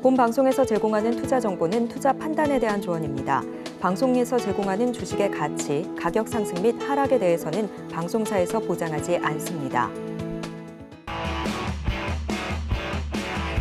본 방송에서 제공하는 투자 정보는 투자 판단에 대한 조언입니다. 방송에서 제공하는 주식의 가치, 가격 상승 및 하락에 대해서는 방송사에서 보장하지 않습니다.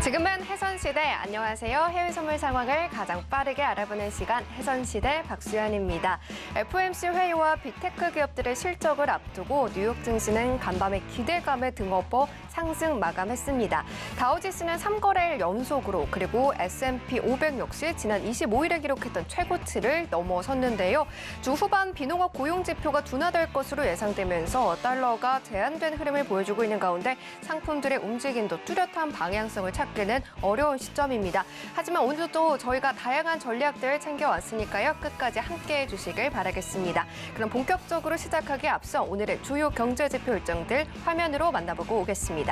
지금은 해선시대, 안녕하세요. 해외 선물 상황을 가장 빠르게 알아보는 시간 해선시대 박수연입니다. FOMC 회의와 빅테크 기업들의 실적을 앞두고 뉴욕 증시는 간밤에 기대감에 등업어 상승 마감했습니다. 다우지수는 3거래일 연속으로 그리고 S&P 500 역시 지난 25일에 기록했던 최고치를 넘어섰는데요. 주 후반 비농업 고용 지표가 둔화될 것으로 예상되면서 달러가 제한된 흐름을 보여주고 있는 가운데 상품들의 움직임도 뚜렷한 방향성을 찾기는 어려운 시점입니다. 하지만 오늘도 저희가 다양한 전략들을 챙겨왔으니까요. 끝까지 함께해 주시길 바라겠습니다. 그럼 본격적으로 시작하기에 앞서 오늘의 주요 경제지표 일정들 화면으로 만나보고 오겠습니다.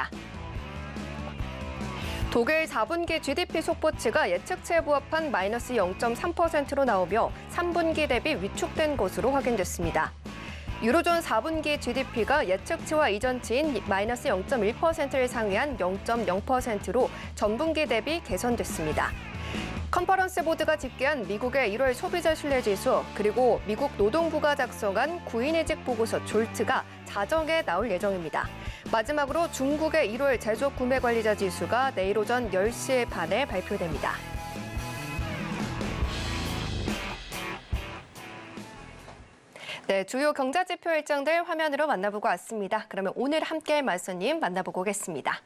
독일 4분기 GDP 속보치가 예측치에 부합한 마이너스 0.3%로 나오며 3분기 대비 위축된 것으로 확인됐습니다. 유로존 4분기 GDP가 예측치와 이전치인 마이너스 0.1%를 상회한 0.0%로 전분기 대비 개선됐습니다. 컨퍼런스 보드가 집계한 미국의 1월 소비자 신뢰지수 그리고 미국 노동부가 작성한 구인이직 보고서 졸트가 자정에 나올 예정입니다. 마지막으로 중국의 1월 제조 구매 관리자 지수가 내일 오전 10시 반에 발표됩니다. 네, 주요 경제지표 일정들 화면으로 만나보고 왔습니다. 그러면 오늘 함께할 말씀님 만나보고 오겠습니다.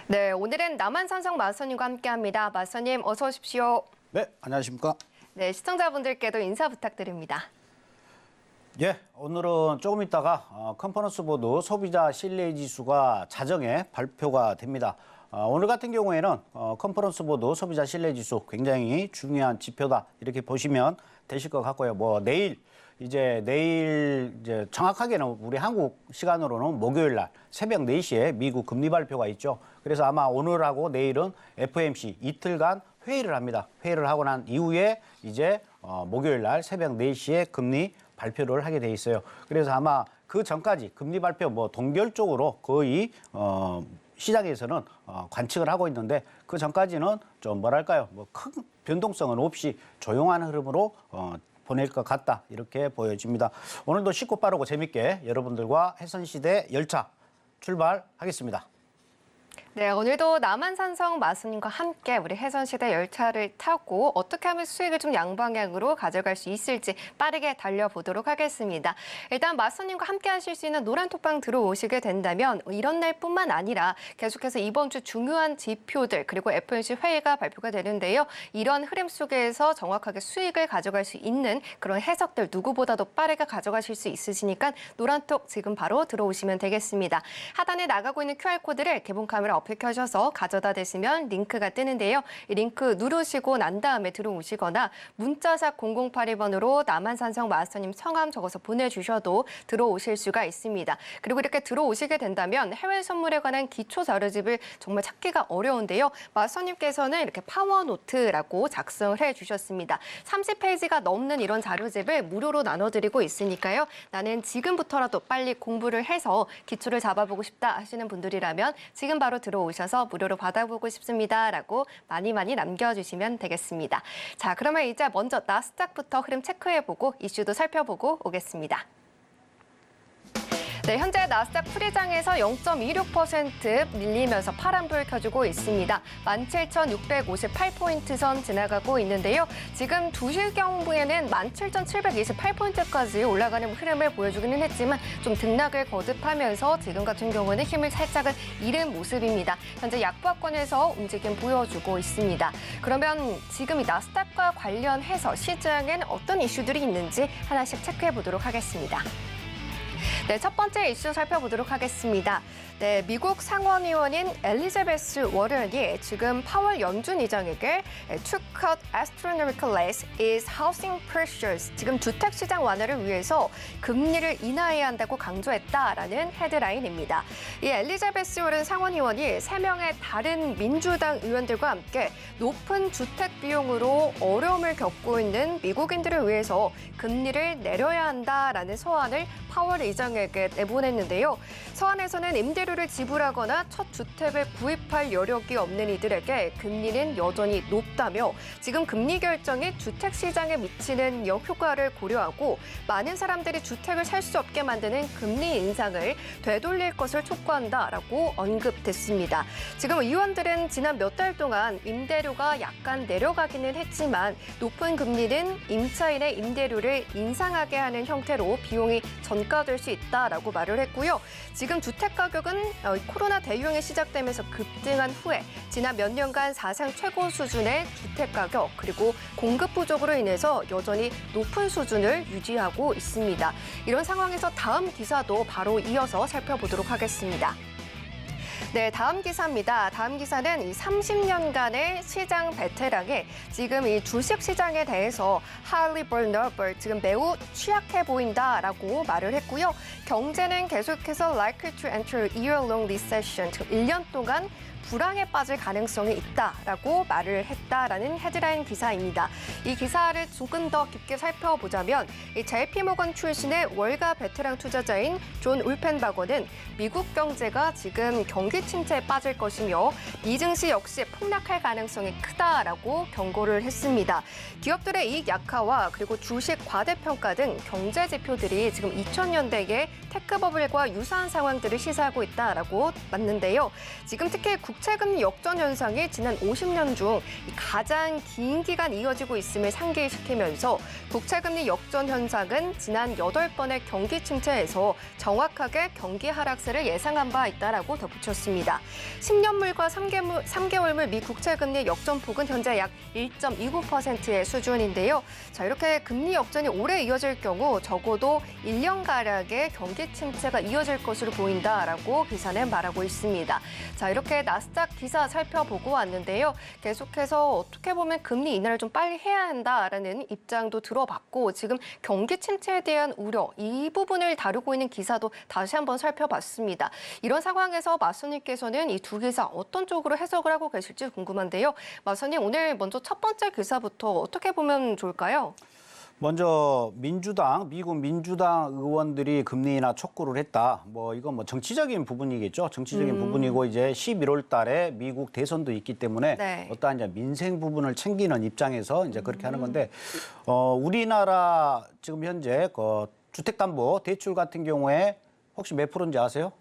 네, 오늘은 남한산성 마선님과 함께합니다. 마선님 어서 오십시오. 네, 안녕하십니까? 네, 시청자분들께도 인사 부탁드립니다. 예, 오늘은 조금 있다가 컨퍼런스 보드 소비자 신뢰 지수가 자정에 발표가 됩니다. 오늘 같은 경우에는 컨퍼런스 보드 소비자 신뢰 지수 굉장히 중요한 지표다 이렇게 보시면 되실 것 같고요. 내일 정확하게는 우리 한국 시간으로는 목요일 날 새벽 4시에 미국 금리 발표가 있죠. 그래서 아마 오늘하고 내일은 FOMC 이틀간 회의를 합니다. 회의를 하고 난 이후에 이제 목요일 날 새벽 4시에 금리 발표를 하게 돼 있어요. 그래서 아마 그 전까지 금리 발표 동결적으로 거의 시장에서는 관측을 하고 있는데 그 전까지는 좀 큰 변동성은 없이 조용한 흐름으로 보낼 것 같다 이렇게 보여집니다. 오늘도 쉽고 빠르고 재밌게 여러분들과 해선시대 열차 출발하겠습니다. 네, 오늘도 남한산성 마수님과 함께 우리 해선시대 열차를 타고 어떻게 하면 수익을 좀 양방향으로 가져갈 수 있을지 빠르게 달려보도록 하겠습니다. 일단 마수님과 함께 하실 수 있는 노란톡방 들어오시게 된다면 이런 날뿐만 아니라 계속해서 이번 주 중요한 지표들 그리고 FOMC 회의가 발표가 되는데요. 이런 흐름 속에서 정확하게 수익을 가져갈 수 있는 그런 해석들 누구보다도 빠르게 가져가실 수 있으시니까 노란톡 지금 바로 들어오시면 되겠습니다. 하단에 나가고 있는 QR코드를 개봉 카메라 어플 켜셔서 가져다 대시면 링크가 뜨는데요. 이 링크 누르시고 난 다음에 들어오시거나 문자샵 0082번으로 남한산성 마스터님 성함 적어서 보내주셔도 들어오실 수가 있습니다. 그리고 이렇게 들어오시게 된다면 해외 선물에 관한 기초 자료집을 정말 찾기가 어려운데요. 마스터님께서는 이렇게 파워노트라고 작성을 해주셨습니다. 30페이지가 넘는 이런 자료집을 무료로 나눠드리고 있으니까요. 나는 지금부터라도 빨리 공부를 해서 기초를 잡아보고 싶다 하시는 분들이라면 지금 바로 들어오셔서 무료로 받아보고 싶습니다라고 많이 남겨주시면 되겠습니다. 자, 그러면 이제 먼저 나스닥부터 흐름 체크해보고 이슈도 살펴보고 오겠습니다. 네, 현재 나스닥 풀이장에서 0.26% 밀리면서 파란불 켜주고 있습니다. 17,658포인트 선 지나가고 있는데요. 지금 2시경부에는 17,728포인트까지 올라가는 흐름을 보여주기는 했지만 좀 등락을 거듭하면서 지금 같은 경우는 힘을 살짝은 잃은 모습입니다. 현재 약보합권에서 움직임 보여주고 있습니다. 그러면 지금 이 나스닥과 관련해서 시장엔 어떤 이슈들이 있는지 하나씩 체크해 보도록 하겠습니다. 네, 첫 번째 이슈 살펴보도록 하겠습니다. 네, 미국 상원의원인 엘리자베스 워런이 지금 파월 연준 의장에게 To cut astronomical rates is housing pressures. 지금 주택 시장 완화를 위해서 금리를 인하해야 한다고 강조했다라는 헤드라인입니다. 이 엘리자베스 워런 상원의원이 3명의 다른 민주당 의원들과 함께 높은 주택 비용으로 어려움을 겪고 있는 미국인들을 위해서 금리를 내려야 한다라는 서한을 파월 의장에게 내보냈는데요. 서한에서는 임대료를 지불하거나 첫 주택을 구입할 여력이 없는 이들에게 금리는 여전히 높다며 지금 금리 결정이 주택 시장에 미치는 역효과를 고려하고 많은 사람들이 주택을 살 수 없게 만드는 금리 인상을 되돌릴 것을 촉구한다라고 언급됐습니다. 지금 의원들은 지난 몇 달 동안 임대료가 약간 내려가기는 했지만 높은 금리는 임차인의 임대료를 인상하게 하는 형태로 비용이 전가될 수 있다라고 말을 했고요. 지금 주택 가격은 코로나 대유행이 시작되면서 급등한 후에 지난 몇 년간 사상 최고 수준의 주택 가격 그리고 공급 부족으로 인해서 여전히 높은 수준을 유지하고 있습니다. 이런 상황에서 다음 기사도 바로 이어서 살펴보도록 하겠습니다. 네, 다음 기사입니다. 다음 기사는 이 30년간의 시장 베테랑이 지금 이 주식 시장에 대해서 highly vulnerable, 지금 매우 취약해 보인다라고 말을 했고요. 경제는 계속해서 likely to enter year-long recession, 지금 1년 동안 불황에 빠질 가능성이 있다라고 말을 했다라는 헤드라인 기사입니다. 이 기사를 조금 더 깊게 살펴보자면 이 JP모건 출신의 월가 베테랑 투자자인 존 울펜바거는 미국 경제가 지금 경기 침체에 빠질 것이며 미증시 역시 폭락할 가능성이 크다라고 경고를 했습니다. 기업들의 이익 약화와 그리고 주식 과대평가 등 경제 지표들이 지금 2000년대의 테크 버블과 유사한 상황들을 시사하고 있다라고 맞는데요. 지금 특히 국채금리 역전 현상이 지난 50년 중 가장 긴 기간 이어지고 있음을 상기시키면서 국채금리 역전 현상은 지난 8번의 경기 침체에서 정확하게 경기 하락세를 예상한 바 있다라고 덧붙였습니다. 10년물과 3개월물 미 국채금리 역전폭은 현재 약 1.29%의 수준인데요. 자, 이렇게 금리 역전이 오래 이어질 경우 적어도 1년가량의 경기 침체가 이어질 것으로 보인다라고 기사는 말하고 있습니다. 자, 이렇게 나스닥 기사 살펴보고 왔는데요. 계속해서 어떻게 보면 금리 인하를 좀 빨리 해야 한다라는 입장도 들어봤고 지금 경기 침체에 대한 우려, 이 부분을 다루고 있는 기사도 다시 한번 살펴봤습니다. 이런 상황에서 마선님께서는 이 두 기사 어떤 쪽으로 해석을 하고 계실지 궁금한데요. 마선님, 오늘 먼저 첫 번째 기사부터 어떻게 보면 좋을까요? 먼저 미국 민주당 의원들이 금리 인하 촉구를 했다. 이건 정치적인 부분이겠죠. 정치적인 부분이고 이제 11월 달에 미국 대선도 있기 때문에 네. 어떠한 이제 민생 부분을 챙기는 입장에서 이제 그렇게 하는 건데 우리나라 지금 현재 그 주택담보 대출 같은 경우에 혹시 몇 프로인지 아세요?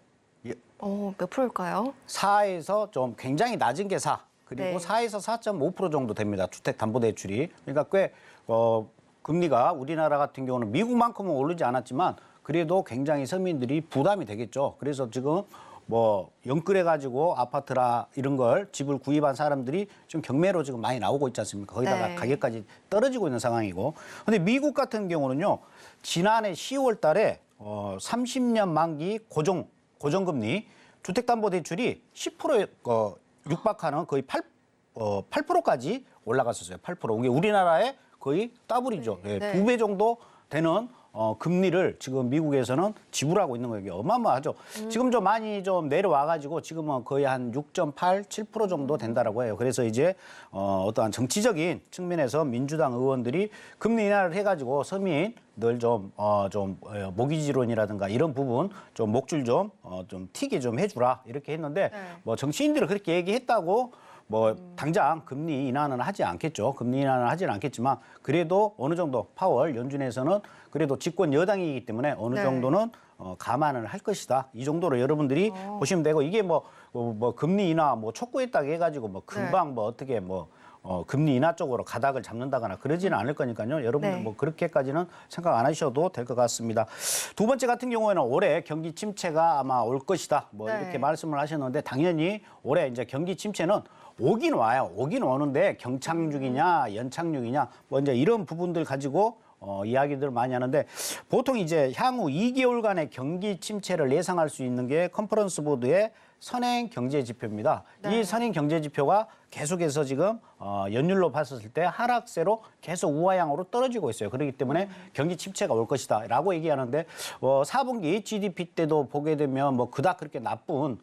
몇 프로일까요? 4에서 좀 굉장히 낮은 게 4. 그리고 네. 4에서 4.5% 정도 됩니다. 주택담보대출이. 그러니까 꽤 금리가 우리나라 같은 경우는 미국만큼은 오르지 않았지만 그래도 굉장히 서민들이 부담이 되겠죠. 그래서 지금 연끌해가지고 아파트나 이런 걸 집을 구입한 사람들이 좀 경매로 지금 많이 나오고 있지 않습니까? 거기다가 네. 가격까지 떨어지고 있는 상황이고. 근데 미국 같은 경우는요, 지난해 10월 달에 30년 만기 고정금리 주택담보대출이 10%에 육박하는 거의 8%까지 올라갔었어요. 8%. 이게 우리나라의 거의 더블이죠. 네. 네. 2배 정도 되는 금리를 지금 미국에서는 지불하고 있는 거예요. 어마어마하죠. 지금 좀 많이 좀 내려와가지고 지금은 거의 한 6.8, 7% 정도 된다라고 해요. 그래서 이제 어떠한 정치적인 측면에서 민주당 의원들이 금리 인하를 해가지고 서민들 좀 모기지론이라든가 이런 부분 좀 목줄 좀 튀게 좀 해주라 이렇게 했는데 네. 정치인들은 그렇게 얘기했다고 당장 금리 인하는 하지 않겠죠. 금리 인하는 하지는 않겠지만 그래도 어느 정도 파월 연준에서는 그래도 집권 여당이기 때문에 어느 네. 정도는 감안을 할 것이다. 이 정도로 여러분들이 보시면 되고 이게 금리 인하 촉구했다고 해가지고 금방 어떻게 금리 인하 쪽으로 가닥을 잡는다거나 그러지는 않을 거니까요. 여러분들 네. 그렇게까지는 생각 안 하셔도 될 것 같습니다. 두 번째 같은 경우에는 올해 경기 침체가 아마 올 것이다. 네. 이렇게 말씀을 하셨는데 당연히 올해 이제 경기 침체는 오긴 와요. 오긴 오는데 경착륙이냐 연착륙이냐 이제 이런 부분들 가지고 이야기들 많이 하는데 보통 이제 향후 2개월간의 경기 침체를 예상할 수 있는 게 컨퍼런스 보드의 선행 경제 지표입니다. 네. 이 선행 경제 지표가 계속해서 지금 연율로 봤을 때 하락세로 계속 우하향으로 떨어지고 있어요. 그렇기 때문에 경기 침체가 올 것이다라고 얘기하는데 4분기 GDP 때도 보게 되면 뭐 그닥 그렇게 나쁜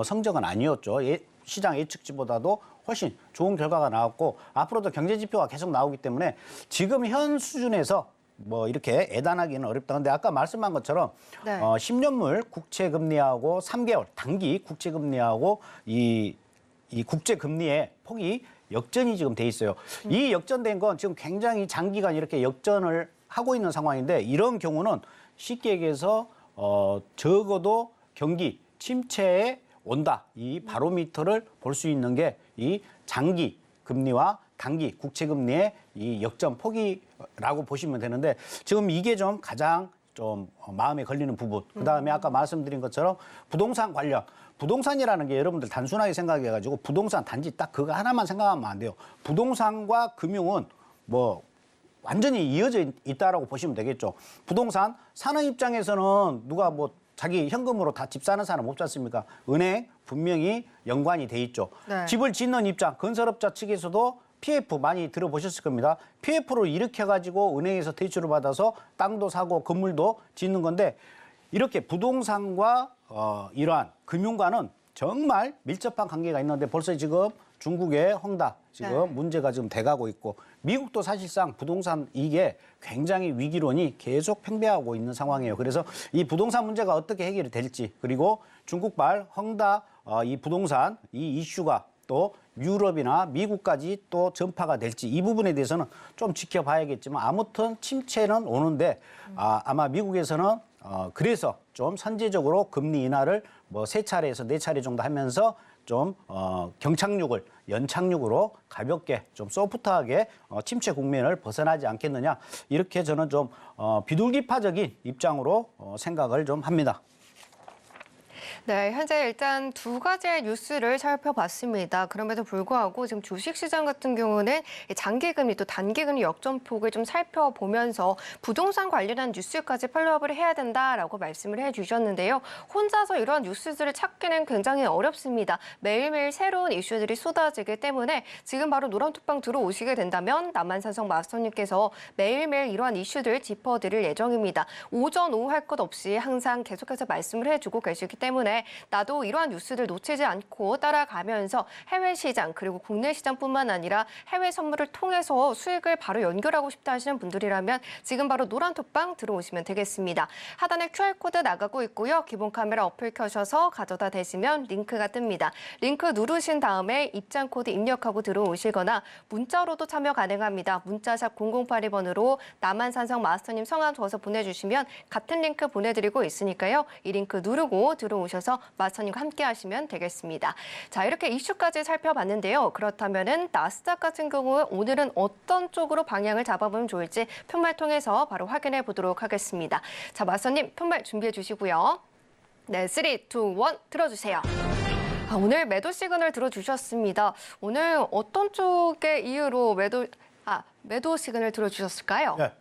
성적은 아니었죠. 시장 예측치보다도 훨씬 좋은 결과가 나왔고 앞으로도 경제 지표가 계속 나오기 때문에 지금 현 수준에서 뭐 이렇게 애단하기는 어렵다. 근데 아까 말씀한 것처럼 네. 10년물 국채금리하고 3개월 단기 국채금리하고 이 국채금리의 폭이 역전이 지금 돼 있어요. 이 역전된 건 지금 굉장히 장기간 이렇게 역전을 하고 있는 상황인데 이런 경우는 쉽게 얘기해서 적어도 경기 침체에 온다. 이 바로미터를 볼 수 있는 게 이 장기 금리와 단기 국채금리의 이 역전 폭이라고 보시면 되는데 지금 이게 좀 가장 좀 마음에 걸리는 부분. 그다음에 아까 말씀드린 것처럼 부동산 관련. 부동산이라는 게 여러분들 단순하게 생각해가지고 부동산 단지 딱 그거 하나만 생각하면 안 돼요. 부동산과 금융은 뭐 완전히 이어져 있다라고 보시면 되겠죠. 부동산 사는 입장에서는 누가 뭐 자기 현금으로 다 집 사는 사람 없지 않습니까? 은행 분명히 연관이 돼 있죠. 네. 집을 짓는 입장, 건설업자 측에서도 PF 많이 들어보셨을 겁니다. PF를 일으켜가지고 은행에서 대출을 받아서 땅도 사고 건물도 짓는 건데 이렇게 부동산과 이러한 금융과는 정말 밀접한 관계가 있는데 벌써 지금 중국의 헝다 지금 네. 문제가 지금 돼가고 있고 미국도 사실상 부동산 이게 굉장히 위기론이 계속 팽배하고 있는 상황이에요. 그래서 이 부동산 문제가 어떻게 해결이 될지 그리고 중국발 헝다 이 부동산 이 이슈가 또 유럽이나 미국까지 또 전파가 될지 이 부분에 대해서는 좀 지켜봐야겠지만 아무튼 침체는 오는데 아마 미국에서는 그래서 좀 선제적으로 금리 인하를 뭐 3차례에서 4차례 정도 하면서 좀 경착륙을 연착륙으로 가볍게 좀 소프트하게 침체 국면을 벗어나지 않겠느냐 이렇게 저는 좀 비둘기파적인 입장으로 생각을 좀 합니다. 네, 현재 일단 두 가지의 뉴스를 살펴봤습니다. 그럼에도 불구하고 지금 주식시장 같은 경우는 장기금리 또 단기금리 역전폭을 좀 살펴보면서 부동산 관련한 뉴스까지 팔로우업을 해야 된다라고 말씀을 해주셨는데요. 혼자서 이러한 뉴스들을 찾기는 굉장히 어렵습니다. 매일매일 새로운 이슈들이 쏟아지기 때문에 지금 바로 노란톡방 들어오시게 된다면 남한산성 마스터님께서 매일매일 이러한 이슈들 짚어드릴 예정입니다. 오전, 오후 할 것 없이 항상 계속해서 말씀을 해주고 계시기 때문에 나도 이러한 뉴스들 놓치지 않고 따라가면서 해외 시장 그리고 국내 시장뿐만 아니라 해외 선물을 통해서 수익을 바로 연결하고 싶다 하시는 분들이라면 지금 바로 노란톡방 들어오시면 되겠습니다. 하단에 QR코드 나가고 있고요. 기본 카메라 어플 켜셔서 가져다 대시면 링크가 뜹니다. 링크 누르신 다음에 입장 코드 입력하고 들어오시거나 문자로도 참여 가능합니다. 문자샵 0082번으로 남한산성 마스터님 성함 적어서 보내주시면 같은 링크 보내드리고 있으니까요. 이 링크 누르고 들어오셔서 마스터님과 함께 하시면 되겠습니다. 자, 이렇게 이슈까지 살펴봤는데요. 그렇다면은 나스닥 같은 경우 오늘은 어떤 쪽으로 방향을 잡아보면 좋을지 편말 통해서 바로 확인해 보도록 하겠습니다. 자, 마스터님 편말 준비해 주시고요. 네, 3, 2, 1 들어주세요. 오늘 매도 시그널 들어주셨습니다. 오늘 어떤 쪽의 이유로 매도 시그널 들어주셨을까요? 네.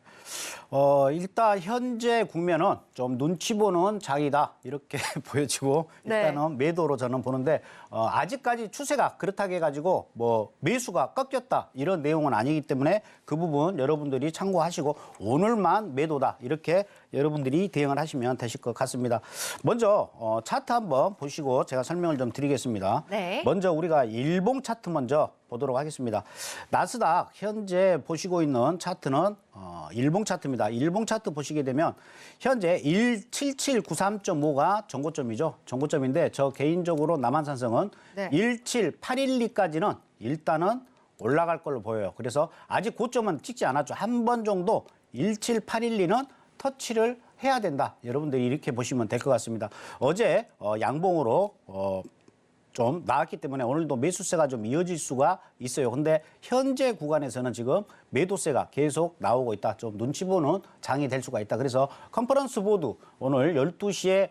일단 현재 국면은 좀 눈치 보는 장이다 이렇게 보여지고 일단은 매도로 저는 보는데 아직까지 추세가 그렇다고 해가지고 뭐 매수가 꺾였다 이런 내용은 아니기 때문에 그 부분 여러분들이 참고하시고 오늘만 매도다 이렇게 여러분들이 대응을 하시면 되실 것 같습니다. 먼저 차트 한번 보시고 제가 설명을 좀 드리겠습니다. 네. 먼저 우리가 일봉 차트 먼저 보도록 하겠습니다. 나스닥 현재 보시고 있는 차트는 일봉 차트입니다. 일봉 차트 보시게 되면 현재 17793.5가 정고점이죠. 정고점인데 저 개인적으로 남한산성은 네. 17812까지는 일단은 올라갈 걸로 보여요. 그래서 아직 고점은 찍지 않았죠. 한 번 정도 17812는 터치를 해야 된다. 여러분들이 이렇게 보시면 될 것 같습니다. 어제 양봉으로 좀 나왔기 때문에 오늘도 매수세가 좀 이어질 수가 있어요. 근데 현재 구간에서는 지금 매도세가 계속 나오고 있다. 좀 눈치 보는 장이 될 수가 있다. 그래서 컨퍼런스 보드 오늘 12시에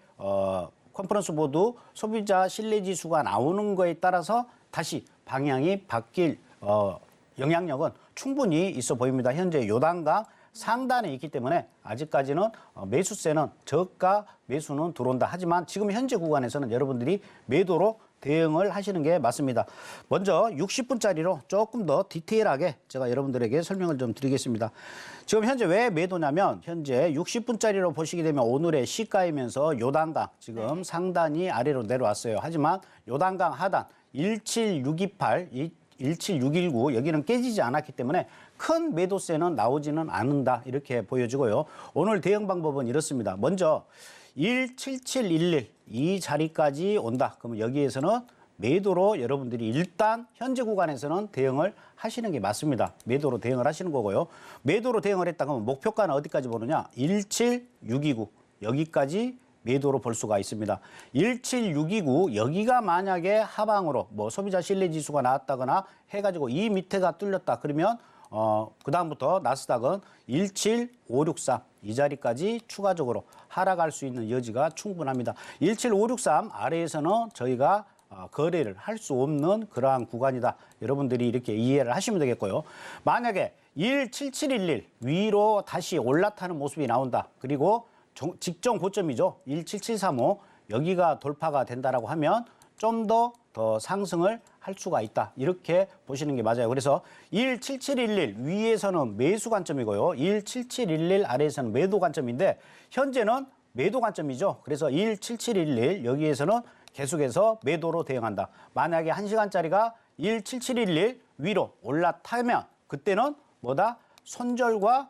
컨퍼런스 보드 소비자 신뢰지수가 나오는 거에 따라서 다시 방향이 바뀔 영향력은 충분히 있어 보입니다. 현재 요단강 상단에 있기 때문에 아직까지는 매수세는 저가 매수는 들어온다. 하지만 지금 현재 구간에서는 여러분들이 매도로 대응을 하시는 게 맞습니다. 먼저 60분짜리로 조금 더 디테일하게 제가 여러분들에게 설명을 좀 드리겠습니다. 지금 현재 왜 매도냐면 현재 60분짜리로 보시게 되면 오늘의 시가이면서 요단강 지금 상단이 아래로 내려왔어요. 하지만 요단강 하단 17628, 17619 여기는 깨지지 않았기 때문에 큰 매도세는 나오지는 않는다 이렇게 보여지고요. 오늘 대응 방법은 이렇습니다. 먼저 17711 이 자리까지 온다. 그러면 여기에서는 매도로 여러분들이 일단 현재 구간에서는 대응을 하시는 게 맞습니다. 매도로 대응을 하시는 거고요. 매도로 대응을 했다 그러면 목표가는 어디까지 보느냐? 17629 여기까지 매도로 볼 수가 있습니다. 17629 여기가 만약에 하방으로 뭐 소비자 신뢰 지수가 나왔다거나 해가지고 이 밑에가 뚫렸다 그러면 그다음부터 나스닥은 17563 이 자리까지 추가적으로 하락할 수 있는 여지가 충분합니다. 17563 아래에서는 저희가 거래를 할 수 없는 그러한 구간이다. 여러분들이 이렇게 이해를 하시면 되겠고요. 만약에 17711 위로 다시 올라타는 모습이 나온다. 그리고 직전 고점이죠. 17735 여기가 돌파가 된다라고 하면 좀 더 상승을 할 수가 있다. 이렇게 보시는 게 맞아요. 그래서 17711 위에서는 매수 관점이고요. 17711 아래에서는 매도 관점인데 현재는 매도 관점이죠. 그래서 17711 여기에서는 계속해서 매도로 대응한다. 만약에 1시간짜리가 17711 위로 올라타면 그때는 뭐다? 손절과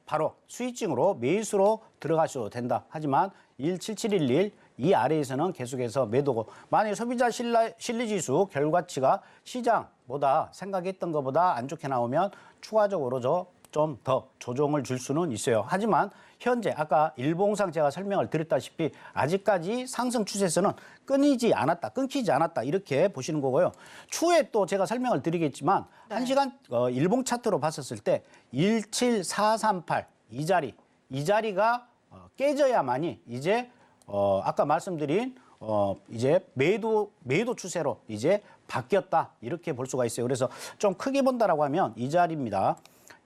바로 스위칭으로 매수로 들어가셔도 된다. 하지만 17711 이 아래에서는 계속해서 매도고 만약에 소비자 신뢰지수 결과치가 시장보다 생각했던 것보다 안 좋게 나오면 추가적으로 좀 더 조정을 줄 수는 있어요. 하지만 현재 아까 일봉상 제가 설명을 드렸다시피 아직까지 상승 추세에서는 끊이지 않았다 이렇게 보시는 거고요. 추후에 또 제가 설명을 드리겠지만 네. 1시간 일봉 차트로 봤었을 때 17438 이 자리가 깨져야만이 이제 아까 말씀드린 이제 매도 추세로 이제 바뀌었다 이렇게 볼 수가 있어요. 그래서 좀 크게 본다라고 하면 이 자리입니다.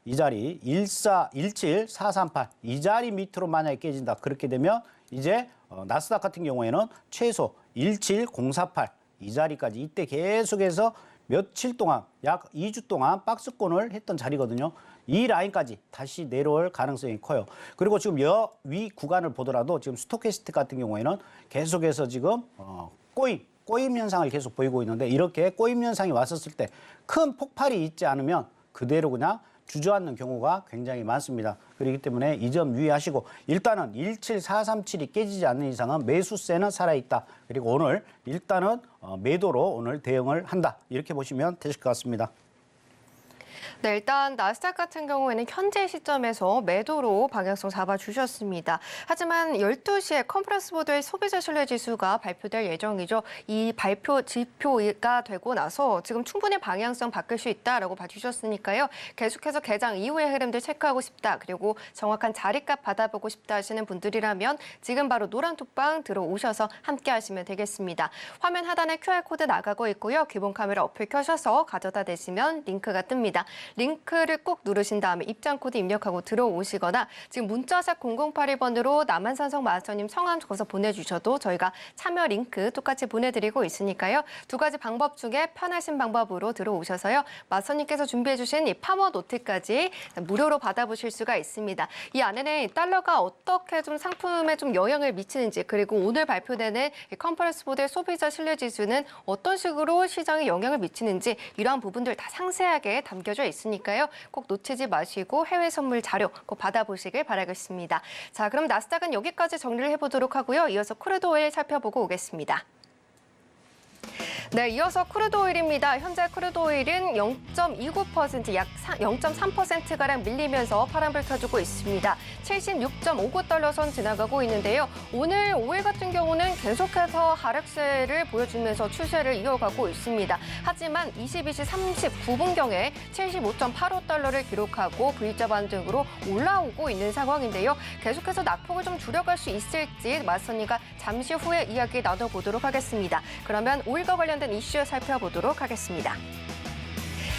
이 자리 17438 이 자리 밑으로 만약에 깨진다. 그렇게 되면 이제 나스닥 같은 경우에는 최소 17048 이 자리까지 이때 계속해서 며칠 동안 약 2주 동안 박스권을 했던 자리거든요. 이 라인까지 다시 내려올 가능성이 커요. 그리고 지금 위 구간을 보더라도 지금 스토캐스틱 같은 경우에는 계속해서 지금 꼬임 현상을 계속 보이고 있는데 이렇게 꼬임 현상이 왔었을 때 큰 폭발이 있지 않으면 그대로 그냥 주저앉는 경우가 굉장히 많습니다. 그렇기 때문에 이 점 유의하시고 일단은 17437이 깨지지 않는 이상은 매수세는 살아있다. 그리고 오늘 일단은 매도로 오늘 대응을 한다. 이렇게 보시면 되실 것 같습니다. 네, 일단 나스닥 같은 경우에는 현재 시점에서 매도로 방향성 잡아주셨습니다. 하지만 12시에 컨퍼런스 보드의 소비자 신뢰 지수가 발표될 예정이죠. 이 발표 지표가 되고 나서 지금 충분히 방향성 바뀔 수 있다라고 봐주셨으니까요. 계속해서 개장 이후의 흐름들 체크하고 싶다. 그리고 정확한 자리값 받아보고 싶다 하시는 분들이라면 지금 바로 노란 톡방 들어오셔서 함께 하시면 되겠습니다. 화면 하단에 QR코드 나가고 있고요. 기본 카메라 어플 켜셔서 가져다 대시면 링크가 뜹니다. 링크를 꼭 누르신 다음에 입장 코드 입력하고 들어오시거나 지금 문자샵 0082번으로 남한산성 마스터님 성함 적어서 보내주셔도 저희가 참여 링크 똑같이 보내드리고 있으니까요. 두 가지 방법 중에 편하신 방법으로 들어오셔서요. 마스터님께서 준비해주신 이 파머 노트까지 무료로 받아보실 수가 있습니다. 이 안에는 달러가 어떻게 좀 상품에 좀 영향을 미치는지 그리고 오늘 발표되는 이 컨퍼런스 보드의 소비자 신뢰 지수는 어떤 식으로 시장에 영향을 미치는지 이러한 부분들 다 상세하게 담겨져 있으니까요. 꼭 놓치지 마시고 해외 선물 자료 꼭 받아보시길 바라겠습니다. 자, 그럼 나스닥은 여기까지 정리를 해보도록 하고요. 이어서 크루드 오일 살펴보고 오겠습니다. 네, 이어서 크루드 오일입니다. 현재 크루드 오일은 0.29%, 약 0.3%가량 밀리면서 파란불 켜주고 있습니다. 76.59달러 선 지나가고 있는데요. 오늘 오일 같은 경우는 계속해서 하락세를 보여주면서 추세를 이어가고 있습니다. 하지만 22시 39분경에 75.85달러를 기록하고 V자 반등으로 올라오고 있는 상황인데요. 계속해서 낙폭을 좀 줄여갈 수 있을지 마스터님과 잠시 후에 이야기 나눠보도록 하겠습니다. 그러면 오일과 관련된 이슈 살펴보도록 하겠습니다.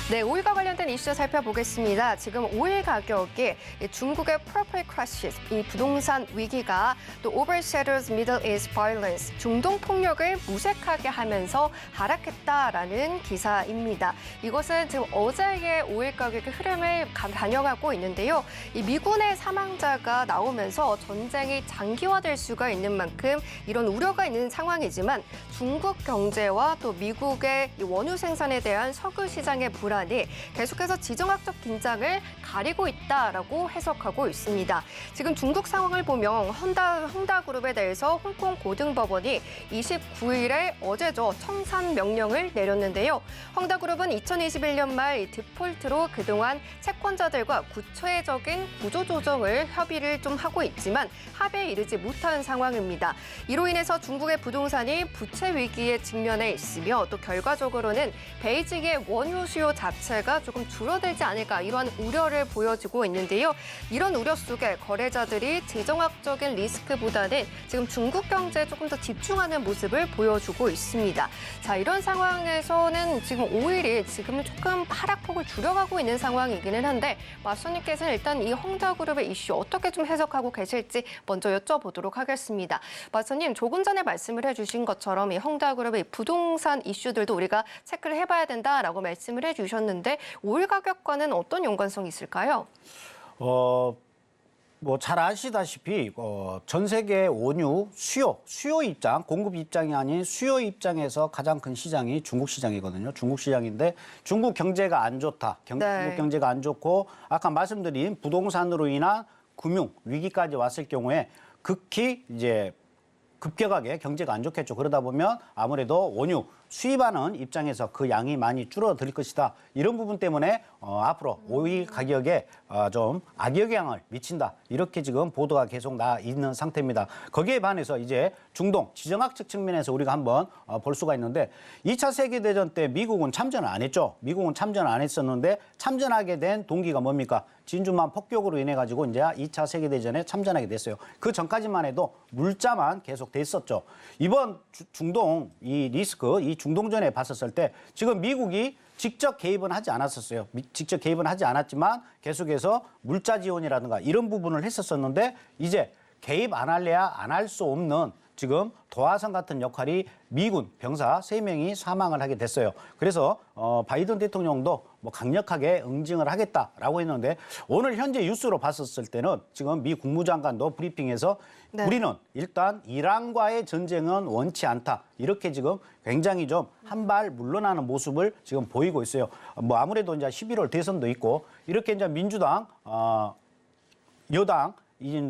네, 오일과 관련된 이슈 살펴보겠습니다. 지금 오일 가격이 중국의 purple crisis, 이 부동산 위기가 또 overshadows Middle East violence, 중동 폭력을 무색하게 하면서 하락했다라는 기사입니다. 이것은 지금 어제의 오일 가격의 흐름을 반영하고 있는데요. 이 미군의 사망자가 나오면서 전쟁이 장기화될 수가 있는 만큼 이런 우려가 있는 상황이지만 중국 경제와 또 미국의 이 원유 생산에 대한 석유 시장의 불안 이 계속해서 지정학적 긴장을 가리고 있다라고 해석하고 있습니다. 지금 중국 상황을 보면 헝다그룹에 대해서 홍콩 고등법원이 29일에 어제죠 청산 명령을 내렸는데요. 헝다그룹은 2021년 말 이 디폴트로 그동안 채권자들과 구체적인 구조조정을 협의를 좀 하고 있지만 합의에 이르지 못한 상황입니다. 이로 인해서 중국의 부동산이 부채 위기에 직면해 있으며 또 결과적으로는 베이징의 원유 수요 자체가 조금 줄어들지 않을까 이런 우려를 보여지고 있는데요. 이런 우려 속에 거래자들이 지정학적인 리스크보다는 지금 중국 경제에 조금 더 집중하는 모습을 보여주고 있습니다. 자, 이런 상황에서는 지금 오일이 지금 조금 하락폭을 줄여가고 있는 상황이기는 한데 마수님께서는 일단 이 헝다그룹의 이슈 어떻게 좀 해석하고 계실지 먼저 여쭤보도록 하겠습니다. 마수님, 조금 전에 말씀을 해주신 것처럼 이 헝다그룹의 부동산 이슈들도 우리가 체크를 해봐야 된다라고 말씀을 해주셨는데 오일 가격과는 어떤 연관성이 있을까요? 뭐 잘 아시다시피 전 세계 원유 수요 입장, 공급 입장이 아닌 수요 입장에서 가장 큰 시장이 중국 시장이거든요. 중국 시장인데 중국 경제가 안 좋다. 중국 경제가 안 좋고 아까 말씀드린 부동산으로 인한 금융 위기까지 왔을 경우에 극히 이제 급격하게 경제가 안 좋겠죠. 그러다 보면 아무래도 원유 수입하는 입장에서 그 양이 많이 줄어들 것이다. 이런 부분 때문에 앞으로 오일 가격에 좀 악영향을 미친다. 이렇게 지금 보도가 계속 나 있는 상태입니다. 거기에 반해서 이제 중동 지정학적 측면에서 우리가 한번 볼 수가 있는데 2차 세계대전 때 미국은 참전을 안 했죠. 미국은 참전을 안 했었는데 참전하게 된 동기가 뭡니까? 진주만 폭격으로 인해 가지고 이제 2차 세계대전에 참전하게 됐어요. 그 전까지만 해도 물자만 계속 됐었죠. 이번 중동 이 리스크, 이 중동전에 봤었을 때 지금 미국이 직접 개입은 하지 않았었어요. 직접 개입은 하지 않았지만 계속해서 물자 지원이라든가 이런 부분을 했었었는데 이제 개입 안 할래야 안 할 수 없는 지금 도화선 같은 역할이 미군 병사 3명이 사망을 하게 됐어요. 그래서 바이든 대통령도 뭐 강력하게 응징을 하겠다라고 했는데 오늘 현재 뉴스로 봤었을 때는 지금 미 국무장관도 브리핑에서 우리는 일단 이란과의 전쟁은 원치 않다. 이렇게 지금 굉장히 좀 한 발 물러나는 모습을 지금 보이고 있어요. 뭐 아무래도 이제 11월 대선도 있고 이렇게 이제 민주당, 여당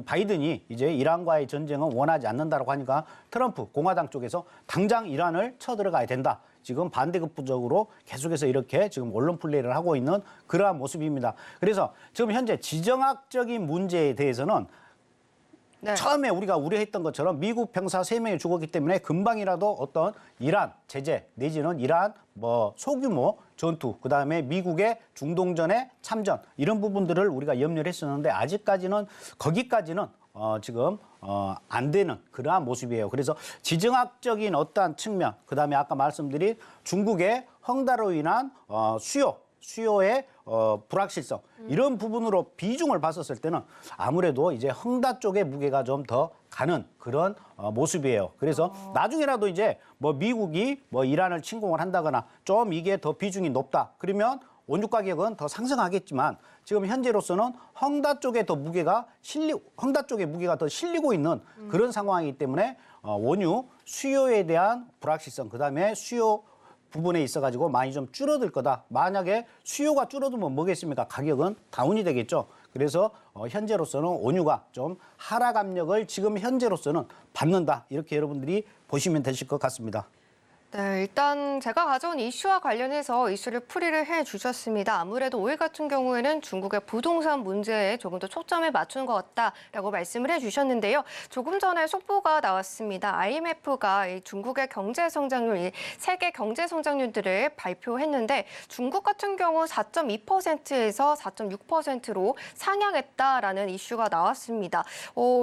바이든이 이제 이란과의 전쟁은 원하지 않는다라고 하니까 트럼프 공화당 쪽에서 당장 이란을 쳐들어가야 된다. 지금 반대급부적으로 계속해서 이렇게 지금 언론 플레이를 하고 있는 그러한 모습입니다. 그래서 지금 현재 지정학적인 문제에 대해서는 처음에 우리가 우려했던 것처럼 미국 병사 3명이 죽었기 때문에 금방이라도 어떤 이란 제재 내지는 이란 뭐 소규모 전투, 그다음에 미국의 중동전의 참전 이런 부분들을 우리가 염려를 했었는데 아직까지는 거기까지는 지금 안 되는 그러한 모습이에요. 그래서 지정학적인 어떠한 측면, 그다음에 아까 말씀드린 중국의 헝다로 인한 수요의 불확실성 이런 부분으로 비중을 봤었을 때는 아무래도 이제 헝다 쪽의 무게가 좀 더 가는 그런 모습이에요. 그래서 나중에라도 이제 뭐 미국이 뭐 이란을 침공을 한다거나 좀 이게 더 비중이 높다. 그러면 원유 가격은 더 상승하겠지만 지금 현재로서는 헝다 쪽에 헝다 쪽에 무게가 더 실리고 있는 그런 상황이기 때문에 원유 수요에 대한 불확실성, 그다음에 수요 부분에 있어가지고 많이 좀 줄어들 거다. 만약에 수요가 줄어들면 뭐겠습니까? 가격은 다운이 되겠죠. 그래서 현재로서는 원유가 좀 하락 압력을 지금 현재로서는 받는다. 이렇게 여러분들이 보시면 되실 것 같습니다. 네, 일단 제가 가져온 이슈와 관련해서 이슈를 풀이를 해주셨습니다. 아무래도 오일 같은 경우에는 중국의 부동산 문제에 조금 더 초점을 맞춘 것 같다라고 말씀을 해주셨는데요. 조금 전에 속보가 나왔습니다. IMF가 중국의 경제 성장률, 세계 경제 성장률들을 발표했는데 중국 같은 경우 4.2%에서 4.6%로 상향했다라는 이슈가 나왔습니다.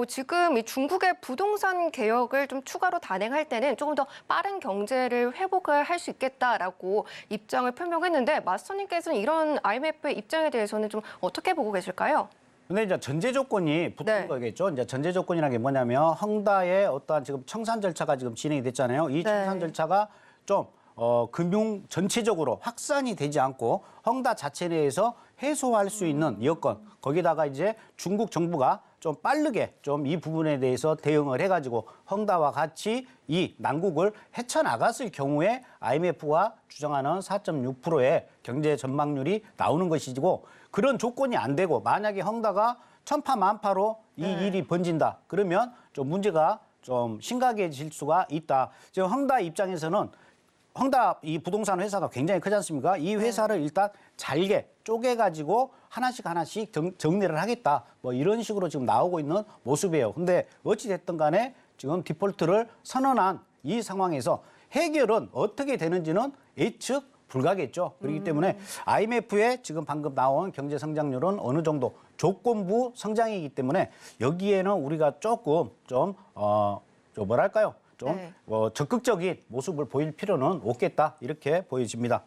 지금 이 중국의 부동산 개혁을 좀 추가로 단행할 때는 조금 더 빠른 경제를 가치를 회복을 할 수 있겠다라고 입장을 표명했는데 마스터님께서는 이런 IMF의 입장에 대해서는 좀 어떻게 보고 계실까요? 근데 이제 전제 조건이 붙은 네. 거겠죠. 이제 전제 조건이라는 게 뭐냐면 헝다의 어떠한 지금 청산 절차가 지금 진행이 됐잖아요. 이 청산 절차가 좀 금융 전체적으로 확산이 되지 않고 헝다 자체 내에서 해소할 수 있는 여건, 거기다가 이제 중국 정부가 좀 빠르게 좀 이 부분에 대해서 대응을 해가지고 헝다와 같이 이 난국을 헤쳐나갔을 경우에 IMF가 주장하는 4.6%의 경제 전망률이 나오는 것이고, 그런 조건이 안 되고 만약에 헝다가 천파만파로 이 일이 번진다 그러면 좀 문제가 좀 심각해질 수가 있다. 지금 헝다 입장에서는 헝다 이 부동산 회사가 굉장히 크지 않습니까? 이 회사를 일단 잘게 쪼개가지고 하나씩 정리를 하겠다. 뭐 이런 식으로 지금 나오고 있는 모습이에요. 근데 어찌됐든 간에 지금 디폴트를 선언한 이 상황에서 해결은 어떻게 되는지는 예측 불가겠죠. 그렇기 때문에 IMF의 지금 방금 나온 경제 성장률은 어느 정도 조건부 성장이기 때문에 여기에는 우리가 조금 좀 뭐랄까요? 좀 적극적인 모습을 보일 필요는 없겠다. 이렇게 보여집니다.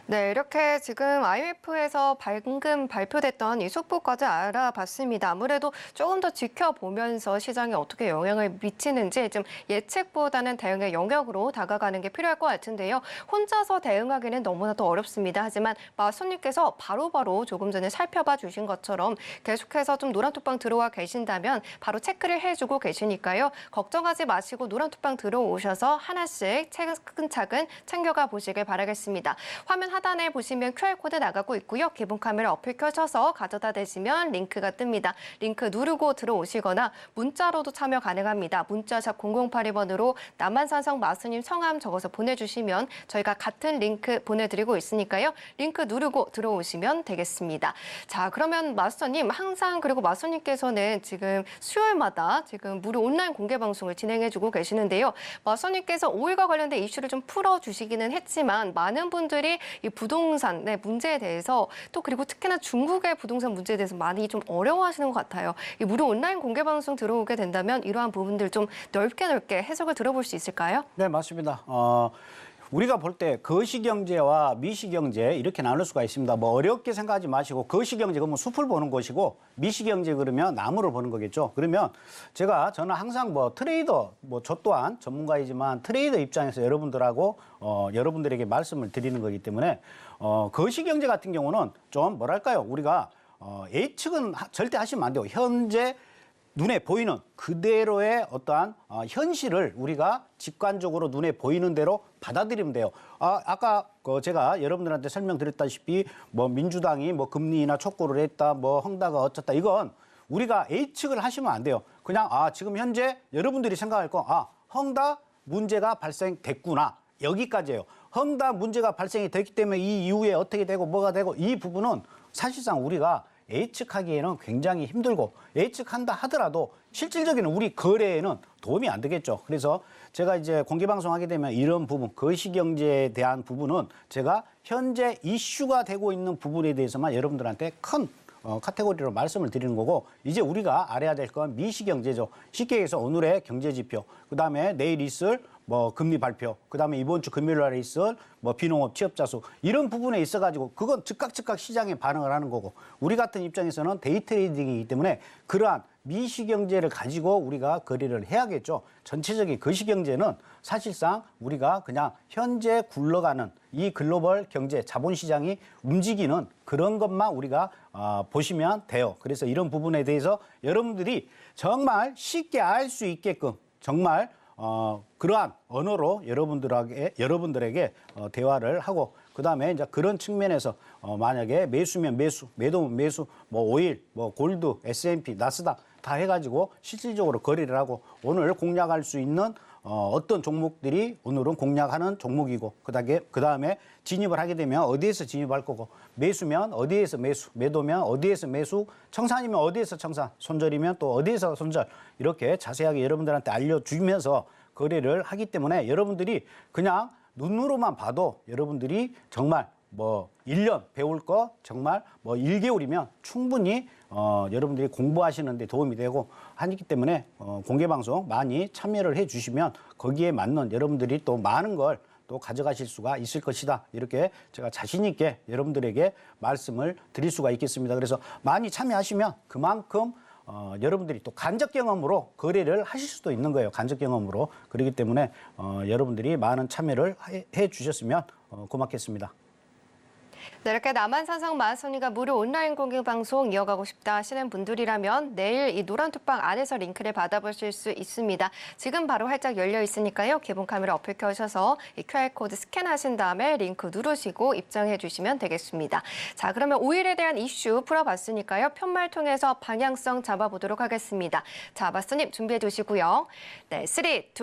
네, 이렇게 지금 IMF에서 방금 발표됐던 이 속보까지 알아봤습니다. 아무래도 조금 더 지켜보면서 시장에 어떻게 영향을 미치는지 좀 예측보다는 대응의 영역으로 다가가는 게 필요할 것 같은데요. 혼자서 대응하기는 너무나도 어렵습니다. 하지만 마수님께서 바로바로 조금 전에 살펴봐 주신 것처럼 계속해서 좀 노란톡방 들어와 계신다면 바로 체크를 해주고 계시니까요. 걱정하지 마시고 노란톡방 들어오셔서 하나씩 차근차근 챙겨가 보시길 바라겠습니다. 화면 하단에 보시면 QR코드 나가고 있고요. 기본 카메라 어플 켜셔서 가져다 대시면 링크가 뜹니다. 링크 누르고 들어오시거나 문자로도 참여 가능합니다. 문자샵 0082번으로 남한산성 마수님 성함 적어서 보내주시면 저희가 같은 링크 보내드리고 있으니까요. 링크 누르고 들어오시면 되겠습니다. 자, 그러면 마스터님 항상 그리고 마스터님께서는 지금 수요일마다 지금 무료 온라인 공개 방송을 진행해주고 계시는데요. 마스터님께서 5일과 관련된 이슈를 좀 풀어주시기는 했지만 많은 분들이 이 부동산 문제에 대해서 또 그리고 특히나 중국의 부동산 문제에 대해서 많이 좀 어려워하시는 것 같아요. 이 무료 온라인 공개 방송 들어오게 된다면 이러한 부분들 좀 넓게 해석을 들어볼 수 있을까요? 네, 맞습니다. 우리가 볼 때 거시경제와 미시경제 이렇게 나눌 수가 있습니다. 뭐 어렵게 생각하지 마시고 거시경제 그러면 숲을 보는 것이고 미시경제 그러면 나무를 보는 거겠죠. 그러면 저는 항상 뭐 트레이더 저 또한 전문가이지만 트레이더 입장에서 여러분들에게 말씀을 드리는 거기 때문에 거시경제 같은 경우는 좀 뭐랄까요? 우리가 예측은 절대 하시면 안 돼요. 현재 눈에 보이는 그대로의 어떠한 현실을 우리가 직관적으로 눈에 보이는 대로 받아들이면 돼요. 아까 제가 여러분들한테 설명드렸다시피 뭐 민주당이 뭐 금리나 촉구를 했다, 뭐 헝다가 어쩌다 이건 우리가 예측을 하시면 안 돼요. 그냥 지금 현재 여러분들이 생각할 거 헝다 문제가 발생됐구나 여기까지예요. 헝다 문제가 발생이 됐기 때문에 이 이후에 어떻게 되고 뭐가 되고 이 부분은 사실상 우리가 예측하기에는 굉장히 힘들고 예측한다 하더라도 실질적인 우리 거래에는 도움이 안 되겠죠. 그래서 제가 이제 공개방송 하게 되면 이런 부분, 거시경제에 대한 부분은 제가 현재 이슈가 되고 있는 부분에 대해서만 여러분들한테 큰 카테고리로 말씀을 드리는 거고 이제 우리가 알아야 될 건 미시경제죠. 쉽게 해서 오늘의 경제지표, 그다음에 내일 있을 뭐 금리 발표, 그다음에 이번 주 금요일 날에 있을 뭐 비농업 취업자 수 이런 부분에 있어가지고 그건 즉각 시장에 반응을 하는 거고 우리 같은 입장에서는 데이 트레이딩이기 때문에 그러한 미시경제를 가지고 우리가 거래를 해야겠죠. 전체적인 거시경제는 사실상 우리가 그냥 현재 굴러가는 이 글로벌 경제 자본시장이 움직이는 그런 것만 우리가 보시면 돼요. 그래서 이런 부분에 대해서 여러분들이 정말 쉽게 알 수 있게끔 정말 그러한 언어로 여러분들에게 대화를 하고 그다음에 이제 그런 측면에서 만약에 매수면 매수, 매도면 매수, 뭐 오일, 뭐 골드, S&P, 나스닥 다 해가지고 실질적으로 거래를 하고 오늘 공략할 수 있는 어떤 종목들이 오늘은 공략하는 종목이고 그다음에 진입을 하게 되면 어디에서 진입할 거고 매수면 어디에서 매수, 매도면 어디에서 매수, 청산이면 어디에서 청산, 손절이면 또 어디에서 손절 이렇게 자세하게 여러분들한테 알려주면서 거래를 하기 때문에 여러분들이 그냥 눈으로만 봐도 여러분들이 정말 뭐 1년 배울 거 정말 뭐 1개월이면 충분히 여러분들이 공부하시는 데 도움이 되고 하기 때문에 공개 방송 많이 참여를 해 주시면 거기에 맞는 여러분들이 또 많은 걸 또 가져가실 수가 있을 것이다. 이렇게 제가 자신 있게 여러분들에게 말씀을 드릴 수가 있겠습니다. 그래서 많이 참여하시면 그만큼 여러분들이 또 간접 경험으로 거래를 하실 수도 있는 거예요. 간접 경험으로. 그렇기 때문에 여러분들이 많은 참여를 해 주셨으면 고맙겠습니다. 네, 이렇게 남한산성 마라소니가 무료 온라인 공개 방송 이어가고 싶다 하시는 분들이라면 내일 이 노란톡방 안에서 링크를 받아보실 수 있습니다. 지금 바로 활짝 열려 있으니까요. 기본 카메라 어플 켜셔서 이 QR코드 스캔하신 다음에 링크 누르시고 입장해 주시면 되겠습니다. 자, 그러면 5일에 대한 이슈 풀어봤으니까요. 편말 통해서 방향성 잡아보도록 하겠습니다. 자, 마스터님 준비해 두시고요. 네, 3, 2, 1